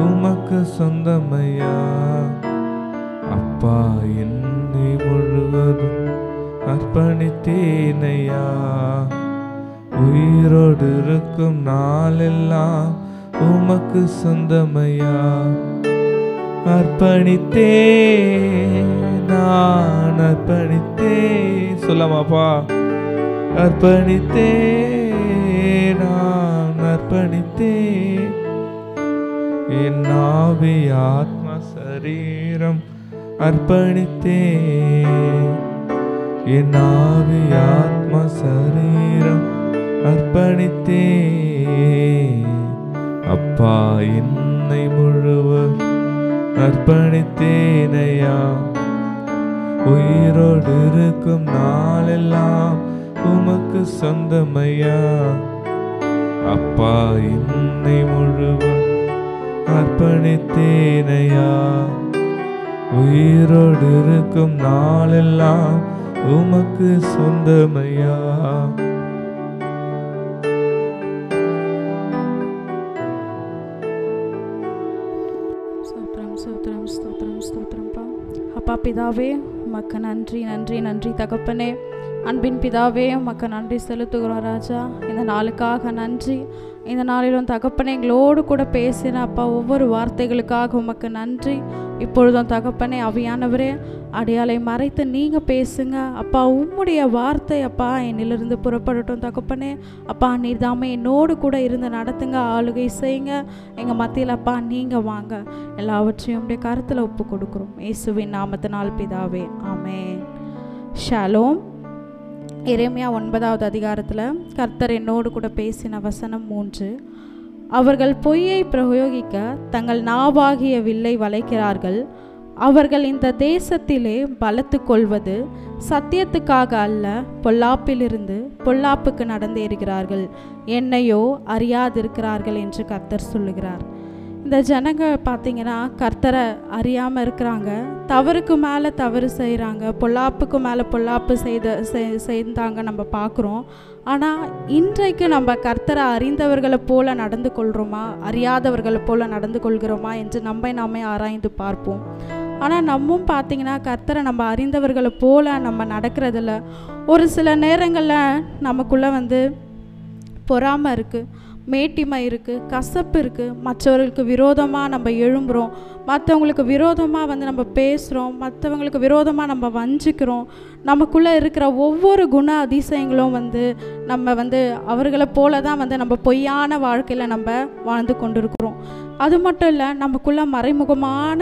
உமக்கு சொந்தமையா. அப்பா, என்னை முழுவதும் அர்ப்பணித்தேனையா, உயிரோடு இருக்கும் நாளெல்லாம் உமக்கு சொந்தமையா. அர்ப்பணித்தே, நான் அர்ப்பணித்தே, சொல்லாமாப்பா. அர்ப்பணித்தே, நான் அர்ப்பணித்தே, என் ஆவி ஆத்மா சரீரம் அர்ப்பணித்தே, என் ஆவி ஆத்மா சரீரம் அர்ப்பணித்தே. அப்பா, என்னை முழுவதும் அர்ப்பணித்தேனையா, உயிரோடு இருக்கும் நாளெல்லாம் உமக்கு சொந்தமையா. அப்பா, என்னை முழுவதும் அர்ப்பணித்தேனையா, உயிரோடு இருக்கும் நாளெல்லாம் உமக்கு சொந்தமையா. ஸ்தோத்திரம் ஸ்தோத்திரம் ஸ்தோத்திரம் ஸ்தோத்திரம்ப்பா. அப்பா பிதாவே, உமக்கு நன்றி நன்றி நன்றி தகப்பனே. அன்பின் பிதாவே, உமக்கு நன்றி செலுத்துகிறோம் ராஜா. இந்த நாளுக்காக நன்றி. இந்த நாளிலும் தகப்பனே எங்களோடு கூட பேசின அப்பா ஒவ்வொரு வார்த்தைகளுக்காக உமக்கு நன்றி. இப்பொழுதும் தகப்பனே ஆவியானவரே, அடையாளை மறைத்து நீங்கள் பேசுங்க அப்பா. உம்முடைய வார்த்தை அப்பா என்னிலிருந்து புறப்படட்டும் தகப்பனே. அப்பா நீர் தாமே என்னோடு கூட இருந்து நடத்துங்க, ஆளுகை செய்யுங்க எங்கள் மத்தியில் அப்பா. நீங்கள் வாங்க, எல்லாவற்றையும் உடைய கருத்தில் ஒப்பு கொடுக்குறோம் இயேசுவின் நாமத்தினால் பிதாவே, ஆமென். ஷாலோம். எரேமியா 9வது அதிகாரத்தில் கர்த்தர் என்னோடு கூட பேசின வசனம் 3. அவர்கள் பொய்யை பிரயோகிக்க தங்கள் நாவாகிய வில்லை வளைக்கிறார்கள். அவர்கள் இந்த தேசத்திலே பலத்து கொள்வது சத்தியத்துக்காக அல்ல, பொல்லாப்பிலிருந்து பொல்லாப்புக்கு நடந்தேறுகிறார்கள், என்னையோ அறியாதிருக்கிறார்கள் என்று கர்த்தர் சொல்லுகிறார். இந்த ஜனங்க பார்த்திங்கன்னா கர்த்தரை அறியாமல் இருக்கிறாங்க, தவறுக்கு மேலே தவறு செய்கிறாங்க, பொல்லாப்புக்கு மேலே பொல்லாப்பு செய்தாங்க நம்ம பார்க்குறோம். ஆனால் இன்றைக்கு நம்ம கர்த்தரை அறிந்தவர்களை போல நடந்து கொள்கிறோமா, அறியாதவர்களை போல நடந்து கொள்கிறோமா என்று நாமே ஆராய்ந்து பார்ப்போம். ஆனால் நம்மும் பார்த்திங்கன்னா கர்த்தரை நம்ம அறிந்தவர்களை போல நம்ம நடக்கிறதில்ல. ஒரு சில நேரங்களில் நமக்குள்ளே பொறாமை இருக்குது, மேட்டிமை இருக்குது, கசப்பு இருக்குது, மற்றவர்களுக்கு விரோதமாக நம்ம எழும்புகிறோம், மற்றவங்களுக்கு விரோதமாக நம்ம பேசுகிறோம், மற்றவங்களுக்கு விரோதமாக நம்ம வஞ்சிக்கிறோம். நமக்குள்ளே இருக்கிற ஒவ்வொரு குண அதிசயங்களும் நம்ம அவர்களை போல தான் நம்ம பொய்யான வாழ்க்கையில் நம்ம வாழ்ந்து கொண்டு இருக்கிறோம். அது மட்டும் இல்லை, நமக்குள்ளே மறைமுகமான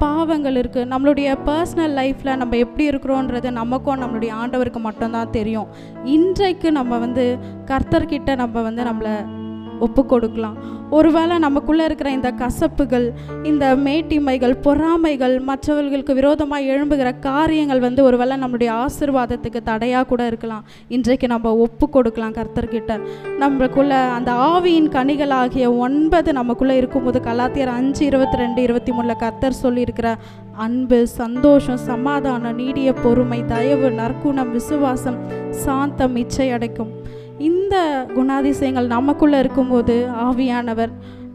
பாவங்கள் இருக்குது. நம்மளுடைய பர்சனல் லைஃப்பில் நம்ம எப்படி இருக்கிறோன்றது நமக்கும் நம்மளுடைய ஆண்டவருக்கு மட்டும்தான் தெரியும். இன்றைக்கு நம்ம கர்த்தர்கிட்ட நம்ம நம்மளை ஒப்பு கொடுக்கலாம். ஒருவேளை நமக்குள்ளே இருக்கிற இந்த கசப்புகள், இந்த மேட்டிமைகள், பொறாமைகள், மற்றவர்களுக்கு விரோதமாக எழும்புகிற காரியங்கள் ஒருவேளை நம்மளுடைய ஆசீர்வாதத்துக்கு தடையாக கூட இருக்கலாம். இன்றைக்கு நம்ம ஒப்பு கொடுக்கலாம் கர்த்தர்கிட்ட. நம்மளுக்குள்ள அந்த ஆவியின் கனிகளாகிய 9 நமக்குள்ளே இருக்கும்போது கலாத்தியர் 5:22-23 கர்த்தர் சொல்லியிருக்கிற அன்பு, சந்தோஷம், சமாதானம், நீடிய பொறுமை, தயவு, நற்குணம், விசுவாசம், சாந்தம், இச்சை அடைக்கும், இந்த குணாதிசயங்கள் நமக்குள்ளே இருக்கும்போது ஆவியானவர்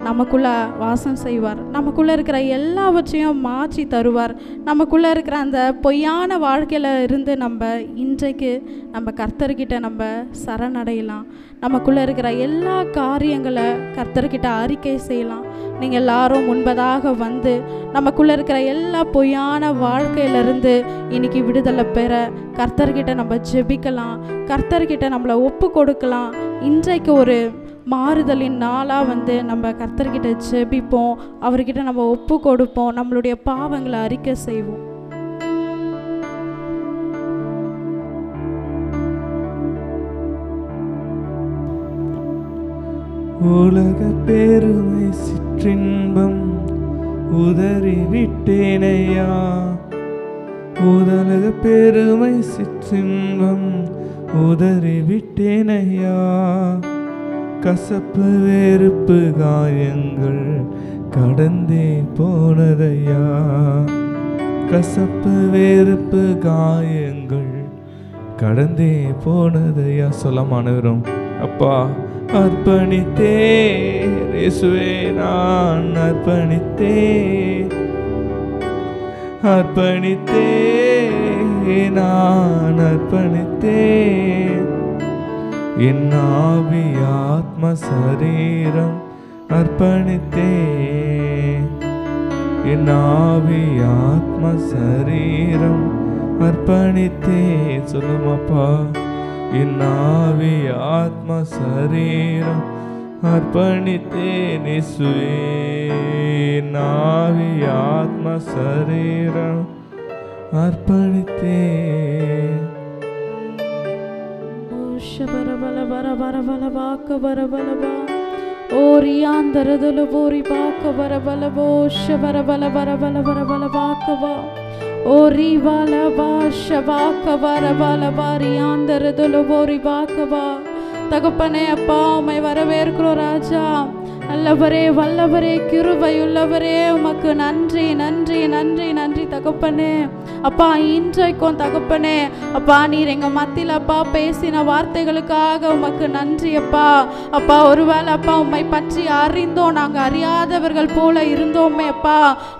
நமக்குள்ளே வாசம் செய்வார். நமக்குள்ளே இருக்கிற எல்லாவற்றையும் மாற்றி தருவார். நமக்குள்ளே இருக்கிற அந்த பொய்யான வாழ்க்கையில் இருந்து நம்ம இன்றைக்கு நம்ம கர்த்தர்கிட்ட நம்ம சரணடையலாம். நமக்குள்ளே இருக்கிற எல்லா காரியங்களை கர்த்தர்கிட்ட அறிக்கை செய்யலாம். நீங்கள் எல்லாரும் முன்பதாக நமக்குள்ளே இருக்கிற எல்லா பொய்யான வாழ்க்கையிலிருந்து இன்னைக்கு விடுதலை பெற கர்த்தர்கிட்ட நம்ம ஜெபிக்கலாம், கர்த்தர்கிட்ட நம்மளை ஒப்பு கொடுக்கலாம். இன்றைக்கு ஒரு மாறுதலின் நாளாக நம்ம கர்த்தர்கிட்ட ஜெபிப்போம், அவர்கிட்ட நம்ம ஒப்பு கொடுப்போம், நம்மளுடைய பாவங்களை அறிக்கை செய்வோம். உலக பெருமை சிற்றின்பம் உதறி விட்டேனையா, உலக பெருமை சிற்றின்பம் உதறி விட்டேனையா, கசப்பு வெறுப்பு காயங்கள் கடந்தே போனதையா, கசப்பு வெறுப்பு காயங்கள் கடந்தே போனதையா. சொல்லமானவரும் அப்பா அர்ப்பணித்தே இயேசுவே, நான் அர்ப்பணித்தே அர்ப்பணித்தே நான் அர்ப்பணித்தே, என் ஆவி ஆத்ம சரீரம் அர்ப்பணித்தே, என் ஆவி ஆத்ம சரீரம் அர்ப்பணித்தே. சொல்லுமாப்பா, என் ஆவி ஆத்ம சரீரம் அர்ப்பணித்தேன் இயேசுவே, என் ஆவி ஆத்ம சரீரம் அர்ப்பணித்தேன். ஓரியாந்தரதுல போரி பாக்க வரபலவோ ஷபரபல வரபல வரபல பாக்கவா ஓரி வலவா ஷபாக்க வரபல பாரியாந்தரதுல போரி பாக்கவா. தகப்பனே அப்பா, உம்மை வரவேற்கிறோம் ராஜா. நல்லவரே, வல்லவரே, கிருபையுள்ளவரே, உமக்கு நன்றி நன்றி நன்றி நன்றி தகப்பனே. அப்பா, இன்றைக்கும் தகப்பனே அப்பா, நீர் எங்கள் மத்தியில் அப்பா பேசின வார்த்தைகளுக்காக உமக்கு நன்றி அப்பா. அப்பா, ஒருவேளை அப்பா உம்மை பற்றி அறிந்தோம், நாங்கள் அறியாதவர்கள் போல இருந்தோமே அப்பா.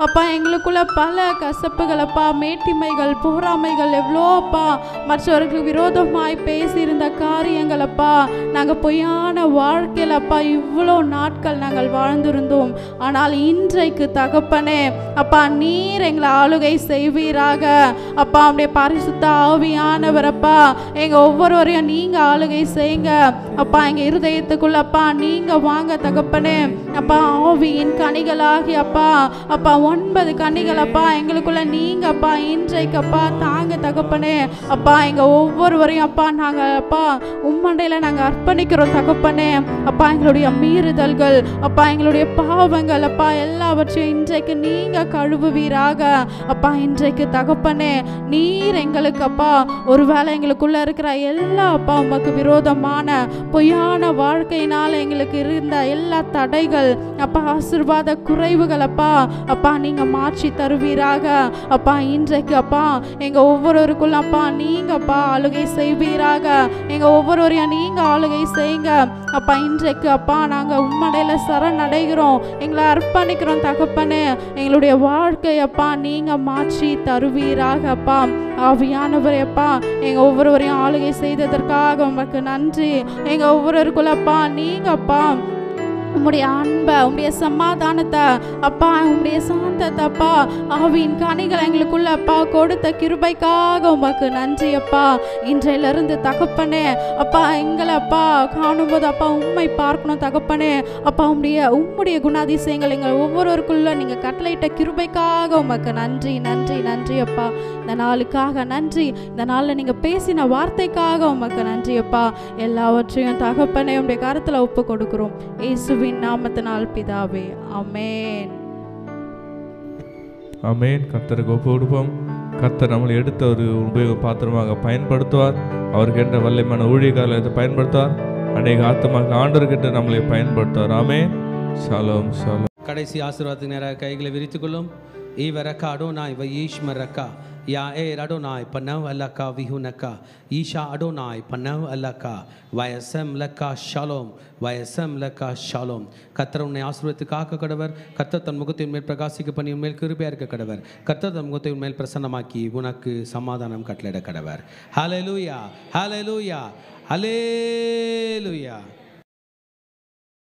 அப்பா, எங்களுக்குள்ள பல கசப்புகள் அப்பா, மேட்டிமைகள், பொறாமைகள் எவ்வளோ அப்பா, மற்றவர்களுக்கு விரோதமாய் பேசியிருந்த காரியங்கள் அப்பா, நாங்கள் பொய்யான வாழ்க்கையில் அப்பா இவ்வளோ நாட்கள் நாங்கள் வாழ்ந்திருந்தோம். ஆனால் இன்றைக்கு தகப்பனே அப்பா, நீர் எங்களை ஆளுகை செய்வீராக அப்பா. அப்படியே பரிசுத்த ஆவியானவர் அப்பா, எங்க ஒவ்வொருவரையும் நீங்க ஆளுகை செய்யுங்க அப்பா. எங்க இருதயத்துக்குள்ள அப்பா நீங்க வாங்க தகப்பனே. அப்பா ஆவியின் கனிகளாகி அப்பா அப்பா 9 கனிகள் அப்பா எங்களுக்குள்ள நீங்க அப்பா இன்றைக்கு அப்பா தாங்க தகப்பனே. அப்பா எங்க ஒவ்வொருவரையும் அப்பா நாங்கள் அப்பா உம்மண்டையில நாங்கள் அர்ப்பணிக்கிறோம் தகப்பனே. அப்பா எங்களுடைய மீறுதல்கள் அப்பா எங்களுடைய பாவங்கள் அப்பா எல்லாவற்றையும் இன்றைக்கு நீங்க கழுவுவீராக. அப்பா இன்றைக்கு தகப்பனே நீர் எங்களுக்கு அப்பா ஒருவேளை எங்களுக்குள்ள இருக்கிற எல்லா அப்பா உமக்கு விரோதமான பொய்யான வாழ்க்கையினால் எங்களுக்கு இருந்த எல்லா தடைகள் அப்பா ஆசீர்வாத குறைவுகள் அப்பா அப்பா நீங்க மாற்றி தருவீராக. அப்பா இன்றைக்கு அப்பா எங்க ஒவ்வொருவருக்குள்ள அப்பா நீங்க அப்பா ஆளுகை செய்வீராக. எங்க ஒவ்வொருவரையும் நீங்க ஆளுகை செய்யுங்க அப்பா. இன்றைக்கு அப்பா நாங்க உம்மடையில சரணடைகிறோம், எங்களை அர்ப்பணிக்கிறோம் தகப்பனே. எங்களுடைய வாழ்க்கை அப்பா நீங்க மாற்றி தருவீராக அப்பா. ஆவியானவரே அப்பா எங்க ஒவ்வொருவரையும் ஆளுகை செய்ததற்காக உமக்கு நன்றி. எங்க ஒவ்வொருவருக்குள்ளப்பா நீங்க அப்பா உம்முடைய அன்பை உம்முடைய சமாதானத்தை அப்பா உம்முடைய சாந்தத்தை அப்பா ஆவியின் கனிகளை எங்களுக்குள்ள அப்பா கொடுத்த கிருபைக்காக உமக்கு நன்றி அப்பா. இன்றையிலிருந்து தகப்பனே அப்பா எங்களை அப்பா காணும்போது அப்பா உண்மை பார்க்கணும் தகப்பனே. அப்பா உம்முடைய குணாதிசயங்கள் எங்கள் ஒவ்வொருவருக்குள்ள நீங்க கட்டளையிட்ட கிருபைக்காக உமக்கு நன்றி நன்றி நன்றி அப்பா. இந்த நாளுக்காக நன்றி, இந்த நாளில் நீங்க பேசின வார்த்தைக்காக உமக்கு நன்றி அப்பா. எல்லாவற்றையும் தகப்பனே உம்முடைய கரத்துல ஒப்பு கொடுக்கிறோம் இயேசுவின் நாமத்தினால் பிதாவே, ஆமென். ஆமென். கர்த்தருக்கு ஒப்பு கொடுப்போம். கர்த்தர் நம்மளை எடுத்த ஒரு உபயோக பாத்திரமாக பயன்படுத்துவார். அவருக்கு என்ற வல்லமையான ஊழியக்காரர்களை பயன்படுத்துவார். அநேக ஆத்மாக்கள் ஆண்டவர்கிட்ட நம்மளை பயன்படுத்துவார். ஆமென். ஷாலோம் ஷாலோம். கடைசி ஆசீர்வாதத்துக்கு நேராக கைகளை விரித்துக் கொள்ளும். ஈவரக்கா அடோனாய் வயீஷ்மரக்கா யா ஏர் அடோனாய் பன்னவ் அல்லக்கா விஹுனக்கா ஈஷா அடோனாய் பன்னவ் அல்லக்கா வயசம் லக்கா ஷாலோம் வயசம் லக்கா ஷாலோம். கர்த்தர் உன்னை ஆசீர்வதித்து காக்க கடவர். கர்த்தர் தன் முகத்தின் மேல் பிரகாசிக்க பண்ணி உன்மேல் கிருபையா இருக்க கடவர். கர்த்தர் தன் முகத்தை உன்மேல் பிரசன்னமாக்கி உனக்கு சமாதானம் கட்டளையிட கடவர். ஹல்லேலூயா ஹல்லேலூயா ஹல்லேலூயா.